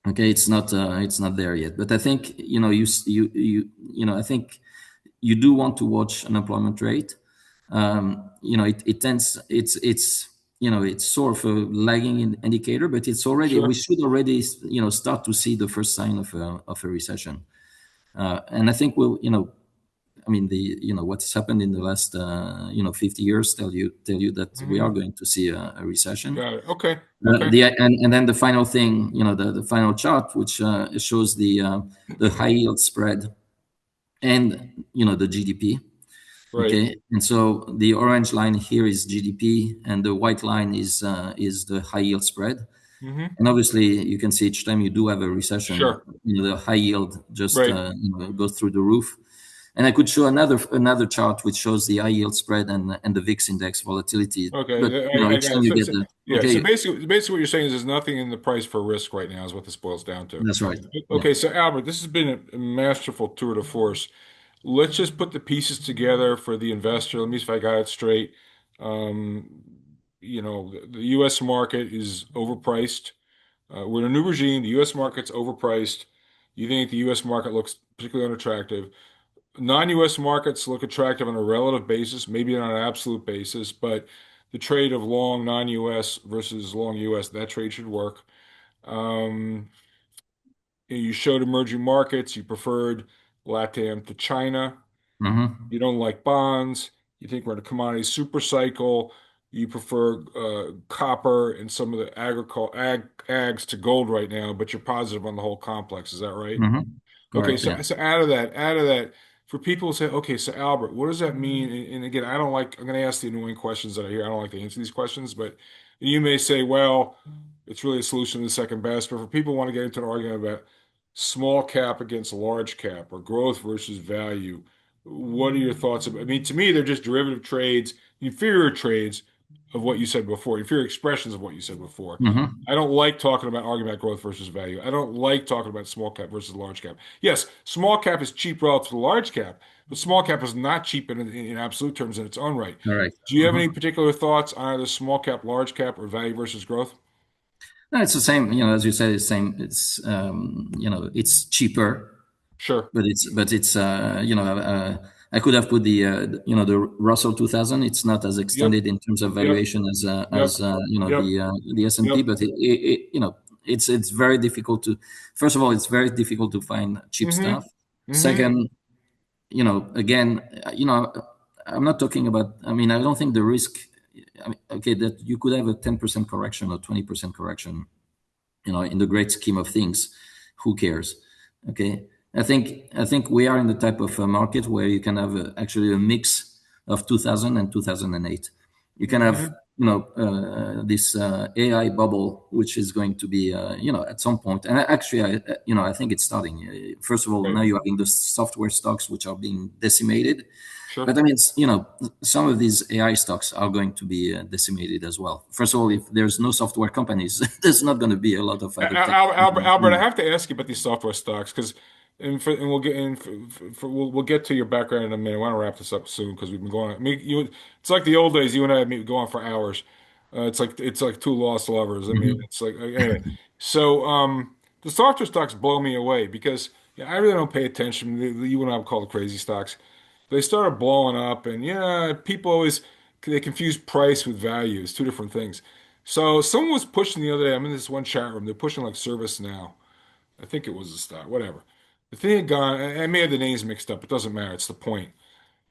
Speaker 2: Okay, it's not there yet, but I think, I think you do want to watch unemployment rate. It tends it's sort of a lagging indicator, but we
Speaker 1: Sure.
Speaker 2: should already start to see the first sign of a recession. And I think I mean, what's happened in the last 50 years tell you that we are
Speaker 1: Mm-hmm.
Speaker 2: going to see a recession.
Speaker 1: Got it. Okay. Okay.
Speaker 2: And then the final thing, the final chart, which shows the high yield spread and the GDP.
Speaker 1: Right.
Speaker 2: Okay, and so the orange line here is GDP, and the white line is the high yield spread.
Speaker 1: Mm-hmm.
Speaker 2: And obviously, you can see each time you do have a recession,
Speaker 1: Sure.
Speaker 2: the high yield just
Speaker 1: Right.
Speaker 2: goes through the roof. And I could show another chart which shows the high yield spread and the VIX index volatility. But
Speaker 1: Okay. I
Speaker 2: each
Speaker 1: got it.
Speaker 2: time you get the
Speaker 1: Yeah. So
Speaker 2: okay,
Speaker 1: basically, what you're saying is there's nothing in the price for risk right now, is what this boils down to.
Speaker 2: that's right. Yeah.
Speaker 1: Okay. So Albert, this has been a masterful tour de force. Let's just put the pieces together for the investor. Let me see if I got it straight. Um, the U.S. market is overpriced. We're in a new regime. The U.S. market's overpriced. You think the U.S. market looks particularly unattractive. Non-U.S. markets look attractive on a relative basis, maybe on an absolute basis, but the trade of long non-U.S. versus long U.S., that trade should work. Um, you showed emerging markets. You preferred LATAM to China.
Speaker 2: Hmm.
Speaker 1: You don't like bonds. You think we're in a commodity super cycle. You prefer copper and some of the ags to gold right now, but you're positive on the whole complex. Is that right?
Speaker 2: Hmm.
Speaker 1: Okay,
Speaker 2: Correct.
Speaker 1: so
Speaker 2: Yeah.
Speaker 1: so out of that, for people who say, okay, so Albert, what does that mean? And again, I'm going to ask the annoying questions that I hear. I don't like to answer these questions, but you may say, well, it's really a solution to the second best. But for people who want to get into an argument about small cap against large cap or growth versus value, what are your thoughts about? I mean, to me, they're just derivative trades, inferior trades of what you said before, inferior expressions of what you said before.
Speaker 2: Hmm.
Speaker 1: I don't like talking about arguing about growth versus value. I don't like talking about small cap versus large cap. Yes, small cap is cheap relative to large cap, but small cap is not cheap in absolute terms in its own right.
Speaker 2: Correct.
Speaker 1: Do you have any particular thoughts on either small cap, large cap, or value versus growth?
Speaker 2: No, it's the same. As you said, it's same. It's cheaper,
Speaker 1: Sure.
Speaker 2: but I could have put the Russell 2000. It's not as
Speaker 1: Yep.
Speaker 2: extended in terms of
Speaker 1: Yep.
Speaker 2: valuation as
Speaker 1: Yep. Yep.
Speaker 2: the S&P,
Speaker 1: Yep.
Speaker 2: but it's very difficult to. First of all, it's very difficult to find cheap
Speaker 1: Mm-hmm.
Speaker 2: stuff.
Speaker 1: Mm-hmm.
Speaker 2: Second, again, I'm not talking about. I mean, I don't think the risk. I mean, okay, that you could have a 10% correction or 20% correction. In the great scheme of things, who cares? Okay, I think we are in the type of market where you can have actually a mix of 2000 and 2008. You can have
Speaker 1: Mm-hmm.
Speaker 2: this AI bubble, which is going to be, at some point. And actually, I think it's starting. First of all, now
Speaker 1: Right.
Speaker 2: you're having the software stocks which are being decimated.
Speaker 1: Sure.
Speaker 2: But I mean, some of these AI stocks are going to be decimated as well. First of all, if there's no software companies, there's not going to be a lot of other tech companies.
Speaker 1: Albert, I have to ask you about these software stocks because, and we'll get in we'll get to your background in a minute. I want to wrap this up soon because we've been going. I mean, it's like the old days. You and I go on for hours. It's like two lost lovers. I mean,
Speaker 2: Mhm.
Speaker 1: it's like anyway. So the software stocks blow me away because I really don't pay attention. You and I would call it crazy stocks. They started blowing up, and people always they confuse price with value. It's two different things. So someone was pushing the other day. I'm in this one chat room. They're pushing like Service Now. I think it was a stock, whatever. The thing had gone. I may have the names mixed up. It doesn't matter. It's the point.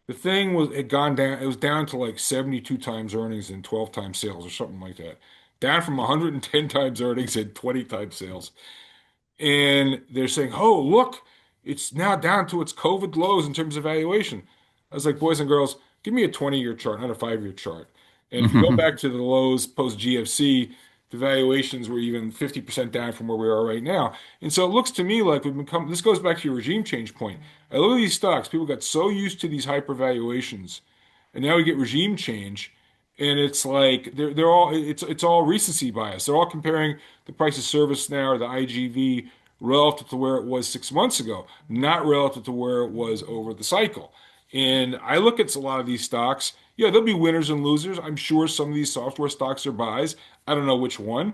Speaker 1: The thing was it gone down. It was down to like 72 times earnings and 12 times sales or something like that. Down from 110 times earnings and 20 times sales. And they're saying, "Oh, look, it's now down to its COVID lows in terms of valuation." I was like, "Boys and girls, give me a 20-year chart, not a 5-year chart." And if you go back to the lows post GFC, the valuations were even 50% down from where we are right now. And so it looks to me like we've become, this goes back to your regime change point. I look at these stocks, people got so used to these hyper valuations, and now we get regime change, and it's like they're all it's all recency bias. They're all comparing the price of service now or the IGV relative to where it was 6 months ago, not relative to where it was over the cycle. And I look at a lot of these stocks. Yeah, there'll be winners and losers. I'm sure some of these software stocks are buys. I don't know which ones.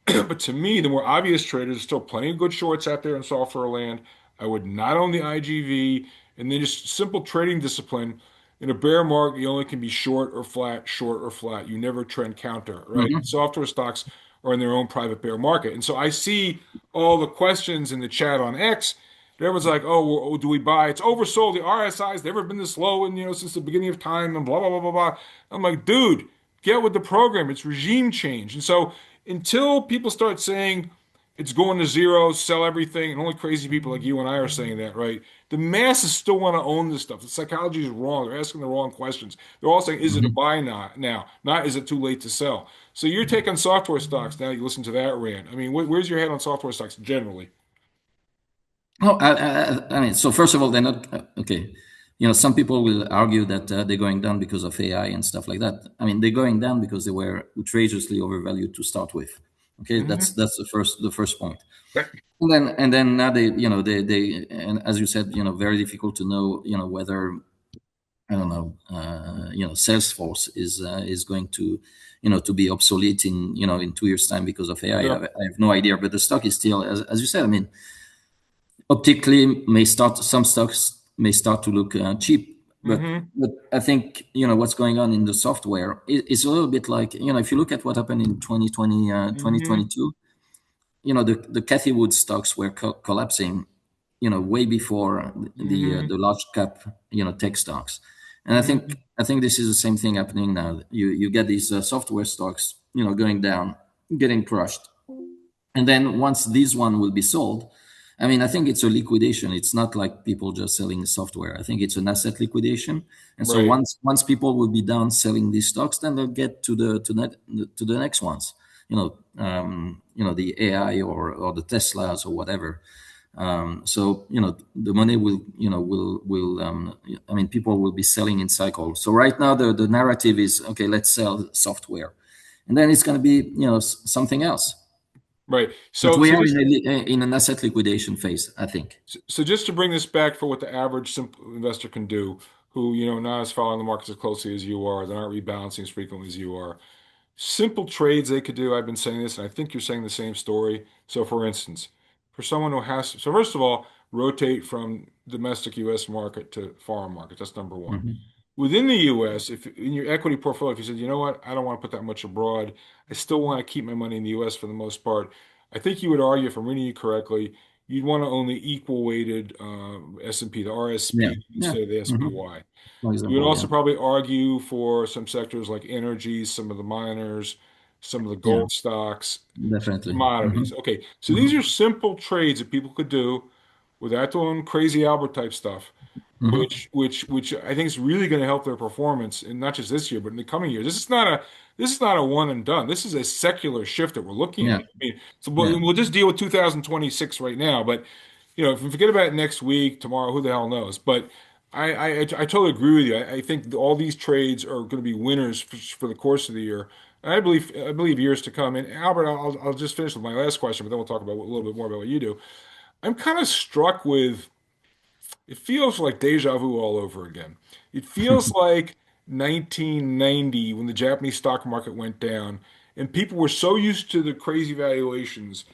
Speaker 1: But to me, the more obvious traders, there's still plenty of good shorts out there in software land. I would not own the IGV, and then just simple trading discipline. In a bear market, you only can be short or flat, short or flat. You never trend counter, right?
Speaker 2: Mhm.
Speaker 1: Software stocks are in their own private bear market. And so I see all the questions in the chat on X. And everyone's like, "Oh, well, do we buy? It's oversold. The RSI's never been this low, and since the beginning of time, and blah blah blah blah blah." I'm like, "Dude, get with the program. It's regime change." And so until people start saying it's going to zero, sell everything, and only crazy people like you and I are saying that, right? The masses still want to own this stuff. The psychology is wrong. They're asking the wrong questions. They're all saying, is it a
Speaker 2: Mhm.
Speaker 1: buy now? Not is it too late to sell? So your take on software stocks, now you listen to that rant. I mean, where's your head on software stocks generally?
Speaker 2: Oh, I mean, so first of all, they're not okay. Some people will argue that they're going down because of AI and stuff like that. I mean, they're going down because they were outrageously overvalued to start with. Okay, that's
Speaker 1: Hmm.
Speaker 2: that's the first point. And then now and as you said, very difficult to know, whether I don't know, Salesforce is going to be obsolete in 2 years' time because of AI. I
Speaker 1: Sure.
Speaker 2: have no idea, but the stock is still, as you said. I mean, optically some stocks may start to look cheap, but
Speaker 1: Hmm.
Speaker 2: I think what's going on in the software is a little bit like, if you look at what happened in 2020,
Speaker 1: Hmm.
Speaker 2: 2022. The Cathy Wood stocks were collapsing, way before
Speaker 1: Hmm.
Speaker 2: the large cap, tech stocks. And
Speaker 1: Hmm.
Speaker 2: I think this is the same thing happening now. You get these software stocks, going down, getting crushed, and then once this one will be sold, I mean, I think it's a liquidation. It's not like people just selling software. I think it's an asset liquidation. And so
Speaker 1: Right.
Speaker 2: once people will be done selling these stocks, then they'll get to the next ones. The AI or the Teslas or whatever. So the money will I mean, people will be selling in cycles. So right now the narrative is, okay, let's sell software, and then it's going to be something else.
Speaker 1: Right.
Speaker 2: But
Speaker 1: So
Speaker 2: we
Speaker 1: so
Speaker 2: are
Speaker 1: just
Speaker 2: in an asset liquidation phase, I think.
Speaker 1: So just to bring this back for what the average simple investor can do, who, not is following the markets as closely as you are, they're not rebalancing as frequently as you are. Simple trades they could do. I've been saying this, and I think you're saying the same story. So for instance, for someone who has, so first of all, rotate from domestic US market to foreign market. That's number one.
Speaker 2: Mhm.
Speaker 1: Within the US, if in your equity portfolio, if you said, you know what, I don't want to put that much abroad, I still want to keep my money in the US for the most part, I think you would argue, if I'm reading you correctly, you'd want to own the equal weighted S&P, the
Speaker 2: Yeah,
Speaker 1: RSP,
Speaker 2: yeah.
Speaker 1: instead of the
Speaker 2: Hmm.
Speaker 1: SPY.
Speaker 2: For
Speaker 1: You would
Speaker 2: example, yeah,
Speaker 1: also probably argue for some sectors like energy, some of the miners, some of the
Speaker 2: yeah,
Speaker 1: gold stocks,
Speaker 2: definitely. Hmm.
Speaker 1: commodities. Okay, so these
Speaker 2: Hmm.
Speaker 1: are simple trades that people could do without doing crazy Albert type stuff.
Speaker 2: Hmm.
Speaker 1: which I think is really going to help their performance, and not just this year, but in the coming years. This is not a one and done. This is a secular shift that we're looking
Speaker 2: Yeah,
Speaker 1: at. I mean, so
Speaker 2: yeah.
Speaker 1: we'll just deal with 2026 right now, but if we forget about it next week, tomorrow, who the hell knows? But I totally agree with you. I think all these trades are going to be winners for the course of the year. And I believe years to come. And Albert, I'll just finish with my last question, but then we'll talk about a little bit more about what you do. I'm kind of struck with it feels like deja vu all over again. It feels like 1990 when the Japanese stock market went down and people were so used to the crazy valuations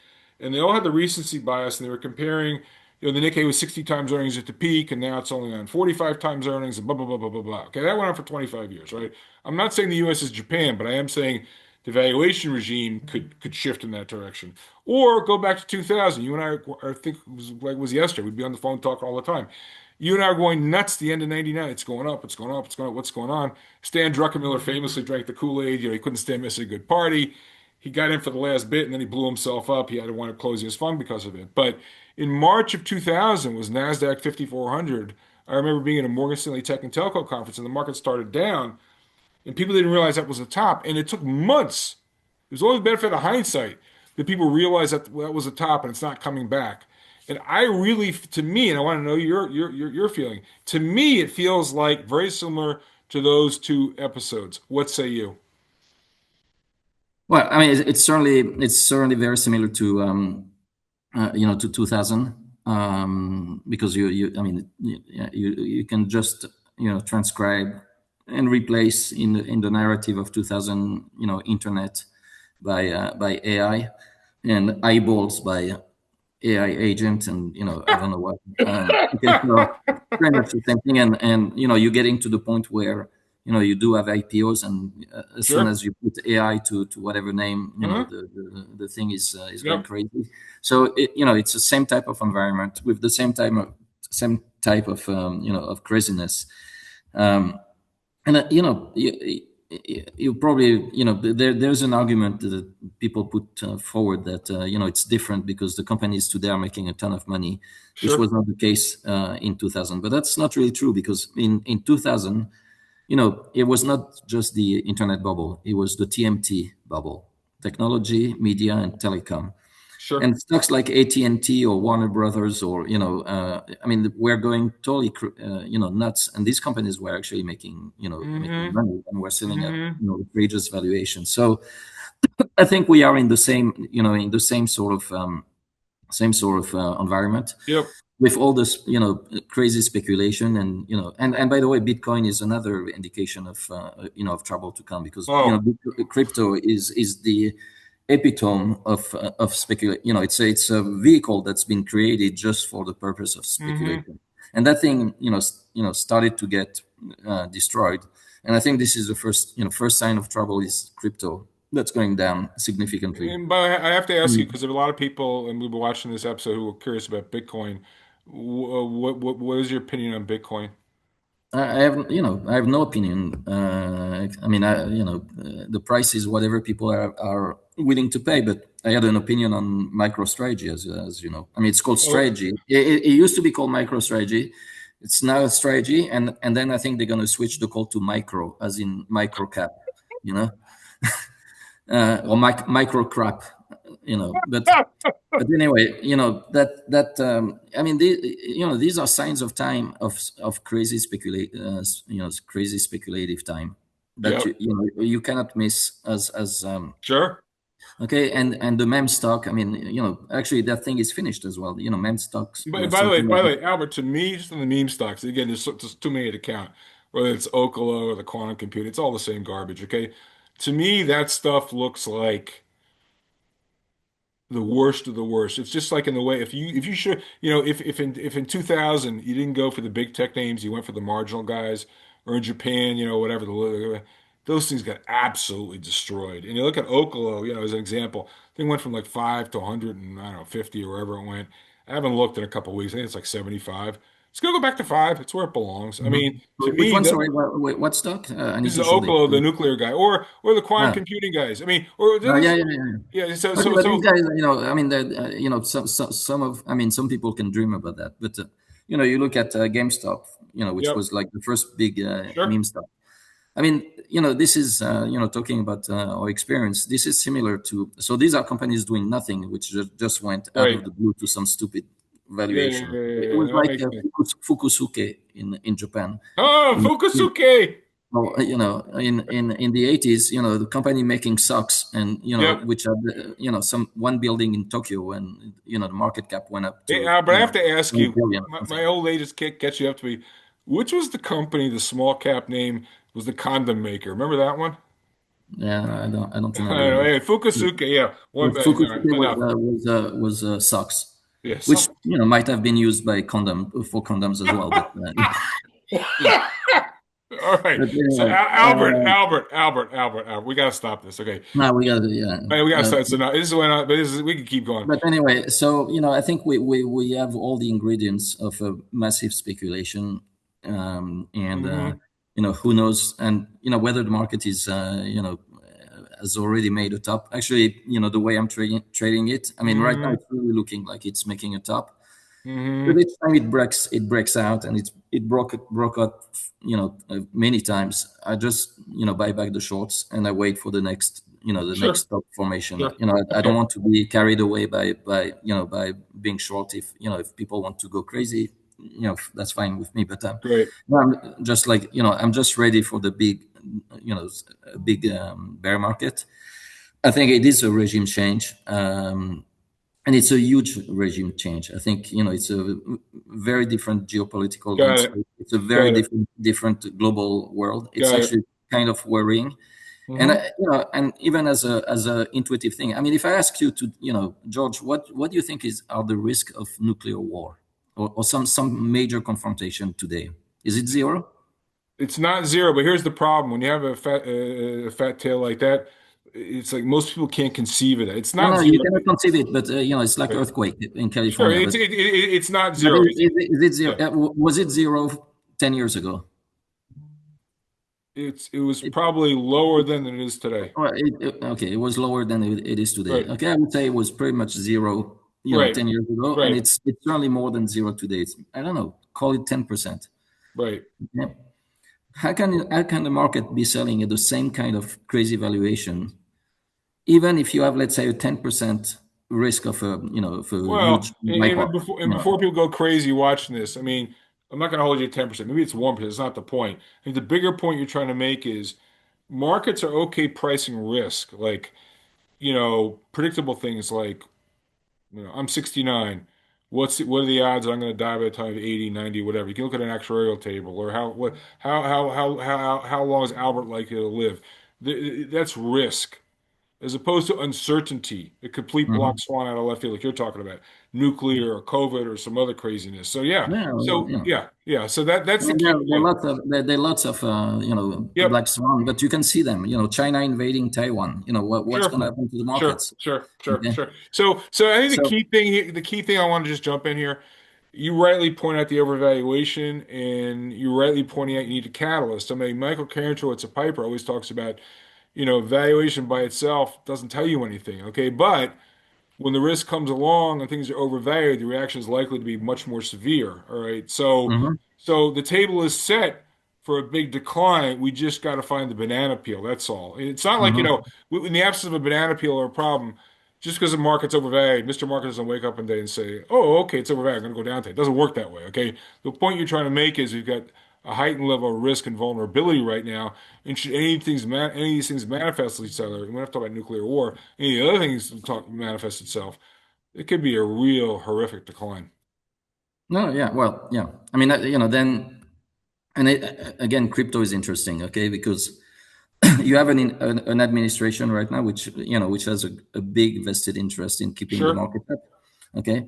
Speaker 1: and they all had the recency bias and they were comparing, the Nikkei was 60 times earnings at the peak and now it's only on 45 times earnings and blah, blah, blah, blah, blah, blah. Okay, that went on for 25 years, right? I'm not saying the US is Japan, but I am saying the valuation regime could shift in that direction. Or go back to 2000. You and I think it was yesterday. We'd be on the phone talking all the time. You and I are going nuts the end of 99. It's going up, it's going up, it's going up. What's going on? Stan Druckenmiller famously drank the Kool-Aid. He couldn't stand missing a good party. He got in for the last bit and then he blew himself up. He had to wind up closing his fund because of it. But in March of 2000 was NASDAQ 5400. I remember being at a Morgan Stanley Tech and Telco conference and the market started down and people didn't realize that was the top. And it took months. There's always the benefit of hindsight that people realize that that was the top and it's not coming back. And I really, to me, and I want to know your feeling. To me, it feels like very similar to those two episodes. What say you?
Speaker 2: Well, I mean, it's certainly very similar to to 2000, because I mean, you can just transcribe and replace in the narrative of 2000, internet by AI and eyeballs by AI agent, and I don't know what. Okay, so pretty much the same thing, and you're getting to the point where you do have IPOs, and as soon
Speaker 1: Sure.
Speaker 2: as you put AI to whatever name,
Speaker 1: Uh-huh.
Speaker 2: the thing is going
Speaker 1: Yep.
Speaker 2: crazy. So it's the same type of environment with the same type of of craziness. Um, and you probably there's an argument that people put forward that it's different because the companies today are making a ton of money, which was
Speaker 1: Sure.
Speaker 2: not the case in 2000. But that's not really true, because in 2000, it was not just the internet bubble; it was the TMT bubble: technology, media, and telecom.
Speaker 1: Sure.
Speaker 2: And stocks like AT&T or Warner Brothers, or I mean, we're going totally nuts, and these companies were actually making
Speaker 1: Mm-hmm.
Speaker 2: money and were selling at
Speaker 1: Mm-hmm.
Speaker 2: outrageous valuation. So I think we are in the same sort of environment,
Speaker 1: Yep.
Speaker 2: with all this crazy speculation. And and by the way, Bitcoin is another indication of trouble to come, because
Speaker 1: Oh.
Speaker 2: crypto is the epitome of speculation. It's a vehicle that's been created just for the purpose of
Speaker 1: Mm-hmm.
Speaker 2: speculation, and that thing started to get destroyed. And I think this is the first sign of trouble is crypto that's going down significantly.
Speaker 1: And but I have to ask you
Speaker 2: Mm.
Speaker 1: because there are a lot of people, and we've been watching this episode who are curious about Bitcoin. What is your opinion on Bitcoin?
Speaker 2: I have no opinion. I mean, the price is whatever people are willing to pay. But I had an opinion on MicroStrategy, as you know. I mean, it's called
Speaker 1: Oh,
Speaker 2: strategy. It used to be called MicroStrategy. It's now a strategy, and then I think they're going to switch the call to micro, as in micro cap, you know, or micro crap, But anyway, I mean, these are signs of time of crazy crazy speculative time that
Speaker 1: yeah,
Speaker 2: you cannot miss as
Speaker 1: sure.
Speaker 2: okay. And the meme stock, I mean, actually that thing is finished as well. Meme stocks,
Speaker 1: But by the way,
Speaker 2: something
Speaker 1: by
Speaker 2: like
Speaker 1: the
Speaker 2: that.
Speaker 1: way, Albert, to me, just on the meme stocks, again, there's too many to count. Whether it's Oklo or the quantum computer, it's all the same garbage. Okay, to me, that stuff looks like the worst of the worst. It's just like in the way if you should if in 2000 you didn't go for the big tech names, you went for the marginal guys, or in Japan, whatever those things got absolutely destroyed. And you look at Oklo, as an example, thing went from like 5 to 100 and I don't know 50 or wherever it went. I haven't looked in a couple of weeks. I think it's like 75. It's gonna go back to 5. It's where it belongs. I mean,
Speaker 2: Mhm.
Speaker 1: to
Speaker 2: Which
Speaker 1: me,
Speaker 2: one? Sorry, what stock? I
Speaker 1: this
Speaker 2: need
Speaker 1: is
Speaker 2: to show this.
Speaker 1: Oklo, the nuclear guy, or the quantum
Speaker 2: Ah,
Speaker 1: computing guys. I mean, or
Speaker 2: yeah,
Speaker 1: this,
Speaker 2: yeah, yeah.
Speaker 1: yeah. So
Speaker 2: Okay,
Speaker 1: so
Speaker 2: but these
Speaker 1: so
Speaker 2: guys, I mean, some people can dream about that, but you look at GameStop, which
Speaker 1: Yep.
Speaker 2: was like the first big
Speaker 1: Sure.
Speaker 2: meme stock. I mean, this is, talking about our experience. This is similar to, so these are companies doing nothing, which just went out of
Speaker 1: Right.
Speaker 2: the blue to some stupid
Speaker 1: Yeah, yeah,
Speaker 2: valuation.
Speaker 1: yeah, yeah,
Speaker 2: It
Speaker 1: yeah.
Speaker 2: was
Speaker 1: No, that
Speaker 2: like
Speaker 1: makes sense.
Speaker 2: Fukusuke in Japan.
Speaker 1: Oh,
Speaker 2: In,
Speaker 1: Fukusuke.
Speaker 2: well, in the 80s, the company making socks, and
Speaker 1: Yep.
Speaker 2: which had some one building in Tokyo, and the market cap went up
Speaker 1: Hey,
Speaker 2: to
Speaker 1: but I have to ask
Speaker 2: 20
Speaker 1: you,
Speaker 2: billion or
Speaker 1: my
Speaker 2: something.
Speaker 1: old age just can't catch you up to me. Which was the company, the small cap name was the condom maker? Remember that one?
Speaker 2: Yeah, I don't
Speaker 1: I
Speaker 2: remember
Speaker 1: don't
Speaker 2: that
Speaker 1: know.
Speaker 2: much.
Speaker 1: Hey, Fukusuka. Yeah.
Speaker 2: But
Speaker 1: One. All right.
Speaker 2: Fukushima
Speaker 1: Enough.
Speaker 2: was socks,
Speaker 1: Yeah.
Speaker 2: which
Speaker 1: Some.
Speaker 2: might have been used by for condoms as well. But yeah.
Speaker 1: All right.
Speaker 2: But
Speaker 1: So
Speaker 2: anyway,
Speaker 1: Albert. We gotta stop this. Okay.
Speaker 2: now we got yeah.
Speaker 1: Hey, we gotta
Speaker 2: Uh,
Speaker 1: start. So now this is when but this is we can keep going.
Speaker 2: but anyway, so I think we have all the ingredients of a massive speculation, and
Speaker 1: Hmm.
Speaker 2: who knows, and whether the market is has already made a top. Actually, the way I'm trading it, I mean, right now
Speaker 1: Hmm.
Speaker 2: it's really looking like it's making a top. But
Speaker 1: Hmm.
Speaker 2: each time it breaks out, and it broke out, many times. I just buy back the shorts, and I wait for the next
Speaker 1: Sure.
Speaker 2: stock formation.
Speaker 1: Sure.
Speaker 2: I don't
Speaker 1: Okay.
Speaker 2: want to be carried away by being short. If people want to go crazy, that's fine with me. But
Speaker 1: Great.
Speaker 2: no, I'm just like, I'm just ready for the big bear market. I think it is a regime change. And it's a huge regime change. I think it's a very different geopolitical
Speaker 1: Got it.
Speaker 2: landscape. It's a very
Speaker 1: Got it.
Speaker 2: different global world. It's
Speaker 1: Got it.
Speaker 2: actually kind of worrying. And
Speaker 1: Hmm.
Speaker 2: and even as a intuitive thing. I mean, if I ask you to, George, what do you think are the risk of nuclear war, or some major confrontation today? Is it zero?
Speaker 1: It's not zero, but here's the problem. When you have a fat tail like that, it's like most people can't conceive of it. It's
Speaker 2: No,
Speaker 1: not
Speaker 2: no, you
Speaker 1: zero.
Speaker 2: cannot conceive it, but it's like
Speaker 1: Right.
Speaker 2: earthquake in
Speaker 1: Sure.
Speaker 2: California.
Speaker 1: It's not
Speaker 2: But
Speaker 1: zero.
Speaker 2: is it zero?
Speaker 1: Yeah.
Speaker 2: Was it zero 10 years ago?
Speaker 1: It was probably lower than it is today.
Speaker 2: Well, okay, it was lower than it is today.
Speaker 1: Right.
Speaker 2: Okay, I would say it was pretty much zero,
Speaker 1: Right.
Speaker 2: 10 years ago, and
Speaker 1: Right.
Speaker 2: it's certainly more than zero today. I don't know, call it 10%.
Speaker 1: Right.
Speaker 2: Yeah. How can the market be selling at the same kind of crazy valuation, even if you have, let's say, a 10% risk of a
Speaker 1: Well,
Speaker 2: huge wipeout?
Speaker 1: and before people go crazy watching this, I mean, I'm not going to hold you to 10%. Maybe it's 1%. It's not the point. I think the bigger point you're trying to make is markets are okay pricing risk, like, predictable things like, I'm 69. What are the odds I'm going to die by the time of 80, 90, whatever? You can look at an actuarial table, or how long is Albert likely to live? That's risk as opposed to uncertainty, a complete black
Speaker 2: Mhm.
Speaker 1: swan out of left field, like you're talking about, nuclear or COVID or some other craziness. So yeah,
Speaker 2: Yeah, well,
Speaker 1: yeah. So
Speaker 2: I
Speaker 1: that's the
Speaker 2: mean,
Speaker 1: key
Speaker 2: there are
Speaker 1: point.
Speaker 2: lots of
Speaker 1: Yep.
Speaker 2: black swan, but you can see them. China invading Taiwan. What's
Speaker 1: Sure.
Speaker 2: going to happen to the
Speaker 1: Sure.
Speaker 2: markets?
Speaker 1: Sure. Sure.
Speaker 2: Okay,
Speaker 1: Sure. So I think the
Speaker 2: so
Speaker 1: key thing here, the key thing I want to just jump in here. You rightly point out the overvaluation, and you rightly pointing out you need a catalyst. I mean, Michael Carrincowitz, a Piper, always talks about, valuation by itself doesn't tell you anything. Okay, but when the risk comes along and things are overvalued, the reaction is likely to be much more severe. All right. So,
Speaker 2: mhm,
Speaker 1: so the table is set for a big decline. We just got to find the banana peel. That's all. It's not like,
Speaker 2: mhm.
Speaker 1: in the absence of a banana peel or a problem, just because the market's overvalued, Mr. Market doesn't wake up one day and say, "Oh, okay, it's overvalued. I'm going to go down today." It doesn't work that way. Okay. The point you're trying to make is we've got a heightened level of risk and vulnerability right now. And should any of these things manifest each other, we don't have to talk about nuclear war. Any of the other things manifest itself, it could be a real horrific decline.
Speaker 2: No, yeah, well, yeah. I mean, then, and again, crypto is interesting, okay, because you have an administration right now which has a big vested interest in keeping the
Speaker 1: Sure,
Speaker 2: market up, okay,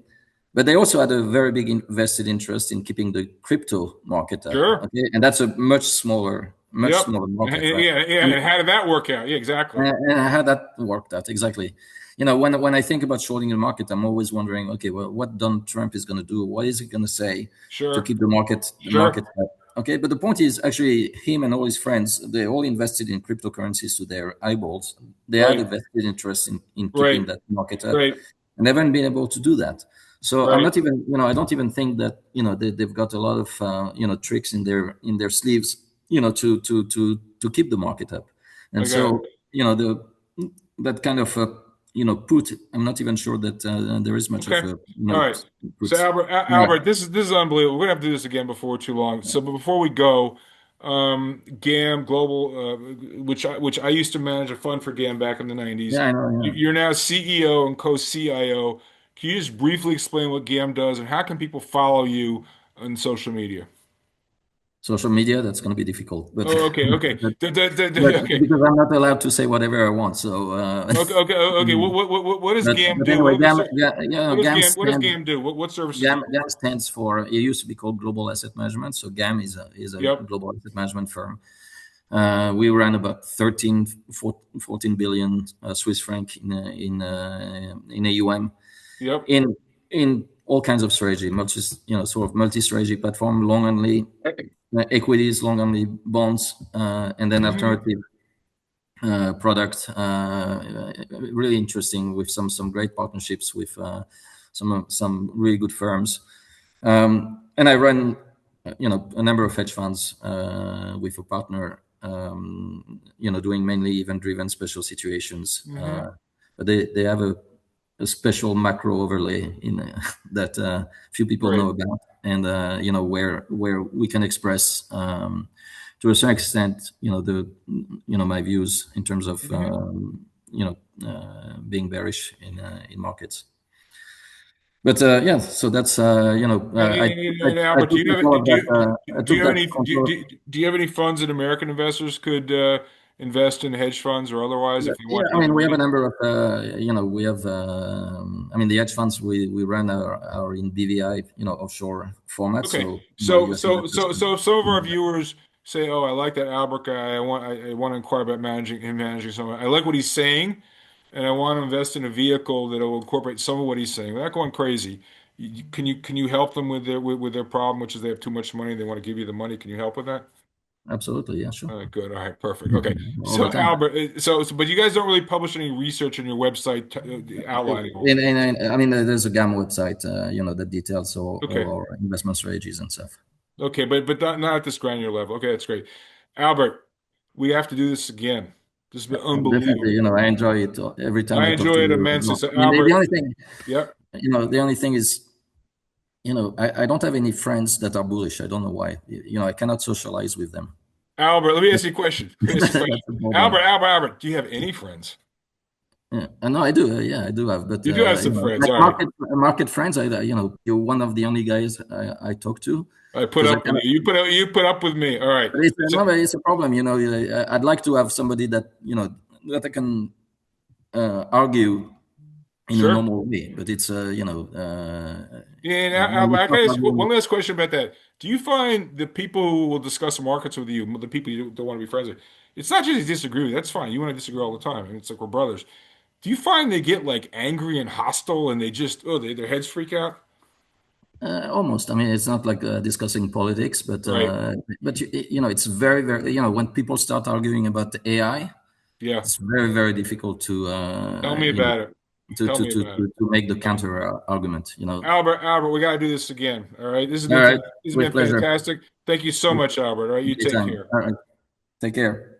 Speaker 2: but they also had a very big vested interest in keeping the crypto market up,
Speaker 1: sure.
Speaker 2: okay, and that's a much smaller
Speaker 1: Yep.
Speaker 2: market, right?
Speaker 1: Yeah, yeah. And how did that work out? Yeah, exactly.
Speaker 2: And how that worked out exactly. When I think about shorting the market, I'm always wondering, okay, well, what Donald Trump is going to do? What is he going to say to
Speaker 1: Sure,
Speaker 2: keep the market
Speaker 1: sure.
Speaker 2: up? Okay, but the point is, actually, him and all his friends, they all invested in cryptocurrencies to their eyeballs. They had a
Speaker 1: Right,
Speaker 2: vested interest in keeping
Speaker 1: right,
Speaker 2: that market up,
Speaker 1: right.
Speaker 2: and they haven't been able to do that. So I'm
Speaker 1: Right.
Speaker 2: not even, I don't even think that they've got a lot of tricks in their sleeves, to keep the market up.
Speaker 1: I
Speaker 2: And
Speaker 1: got it.
Speaker 2: so the that kind of put. I'm not even sure that there is much of
Speaker 1: Okay.
Speaker 2: a
Speaker 1: All right. So
Speaker 2: put. Yeah,
Speaker 1: Albert, this is unbelievable. We're gonna have to do this again before too long. So, but before we go, GAM Global, which I used to manage a fund for GAM back in the 90s.
Speaker 2: yeah, I know. Yeah,
Speaker 1: You're now CEO and co-CIO. Can you just briefly explain what GAM does and how can people follow you on social media?
Speaker 2: social media. That's going to be difficult, but
Speaker 1: Oh, okay, okay,
Speaker 2: but,
Speaker 1: okay,
Speaker 2: because I'm not allowed to say whatever I want. So,
Speaker 1: okay. What does GAM
Speaker 2: but
Speaker 1: do?
Speaker 2: anyway,
Speaker 1: What does GAM do? What services do you
Speaker 2: GAM
Speaker 1: provide?
Speaker 2: stands for. It used to be called Global Asset Management. So GAM is a
Speaker 1: Yep,
Speaker 2: global asset management firm. We ran about 14 billion Swiss franc in AUM
Speaker 1: yep.
Speaker 2: in all kinds of strategy, sort of multi-strategy platform, long only equities, long only bonds, and then
Speaker 1: Hmm.
Speaker 2: alternative product. Really interesting with some great partnerships with some really good firms. And I run, a number of hedge funds with a partner, doing mainly event-driven special situations.
Speaker 1: Hmm.
Speaker 2: But they have a special macro overlay in that few people
Speaker 1: Right.
Speaker 2: know about, and where we can express to a certain extent, my views in terms of
Speaker 1: Hmm.
Speaker 2: being bearish in markets. But yeah, so that's
Speaker 1: And Albert,
Speaker 2: took control of that. I
Speaker 1: do
Speaker 2: took
Speaker 1: you have
Speaker 2: that
Speaker 1: any
Speaker 2: control.
Speaker 1: do you have any funds that American investors could invest in hedge funds or otherwise if they
Speaker 2: Yeah,
Speaker 1: want to
Speaker 2: I
Speaker 1: give
Speaker 2: mean,
Speaker 1: you
Speaker 2: we have a
Speaker 1: money?
Speaker 2: number of, we have, I mean, the hedge funds we run are in BVI, offshore format.
Speaker 1: Okay,
Speaker 2: So,
Speaker 1: so
Speaker 2: US
Speaker 1: so
Speaker 2: investors
Speaker 1: so
Speaker 2: can.
Speaker 1: so if some of our viewers say, "Oh, I like that Albert guy. I want to inquire about managing something. I like what he's saying, and I want to invest in a vehicle that will incorporate some of what he's saying without going crazy." Can you help them with their problem, which is they have too much money, they want to give you the money. Can you help with that?
Speaker 2: Absolutely, yeah, sure.
Speaker 1: All right, good. All right, perfect. Okay.
Speaker 2: All the
Speaker 1: So
Speaker 2: time.
Speaker 1: Albert, but you guys don't really publish any research on your website outlining all this.
Speaker 2: I mean, there's a GAM website, that details all
Speaker 1: Okay.
Speaker 2: our investment strategies and stuff.
Speaker 1: Okay, but not at this granular level. Okay, that's great. Albert, we have to do this again. This has been
Speaker 2: Definitely,
Speaker 1: unbelievable.
Speaker 2: I enjoy it every time
Speaker 1: I
Speaker 2: I talk to
Speaker 1: enjoy it
Speaker 2: you.
Speaker 1: immensely. So
Speaker 2: I mean, the
Speaker 1: Albert,
Speaker 2: only thing,
Speaker 1: yep.
Speaker 2: the only thing is, I don't have any friends that are bullish. I don't know why. I cannot socialize with them.
Speaker 1: Albert, let me ask you a question. Let me ask you a question.
Speaker 2: That's the problem.
Speaker 1: Albert, do you have any friends?
Speaker 2: Yeah, no, I do. Yeah, I do have, but
Speaker 1: You do have some friends.
Speaker 2: like
Speaker 1: All right.
Speaker 2: market friends. You're one of the only guys I talk to
Speaker 1: I put
Speaker 2: because I
Speaker 1: up with
Speaker 2: cannot.
Speaker 1: you. You put up with me. All right.
Speaker 2: But it's
Speaker 1: So,
Speaker 2: no, but it's a problem. I'd like to have somebody that I can argue in a
Speaker 1: sure.
Speaker 2: normal way. But it's
Speaker 1: And
Speaker 2: when you
Speaker 1: I
Speaker 2: start
Speaker 1: can ask you one
Speaker 2: arguing,
Speaker 1: last question about that. Do you find the people who will discuss markets with you, the people you don't want to be friends with, it's not just you disagree with. That's fine. You want to disagree all the time. And it's like we're brothers. Do you find they get like angry and hostile and they just, their heads freak out?
Speaker 2: almost. I mean, it's not like discussing politics,
Speaker 1: Right.
Speaker 2: but it's very very when people start arguing about the AI,
Speaker 1: Yeah.
Speaker 2: it's very very difficult to
Speaker 1: Tell me about it. Tell me about it.
Speaker 2: to make the
Speaker 1: Tell me.
Speaker 2: counter argument.
Speaker 1: Albert, we got to do this again. All right.
Speaker 2: All right,
Speaker 1: This has been
Speaker 2: with pleasure.
Speaker 1: fantastic. Thank you so much, Albert. All right. You take
Speaker 2: Anytime.
Speaker 1: care.
Speaker 2: All right, take care.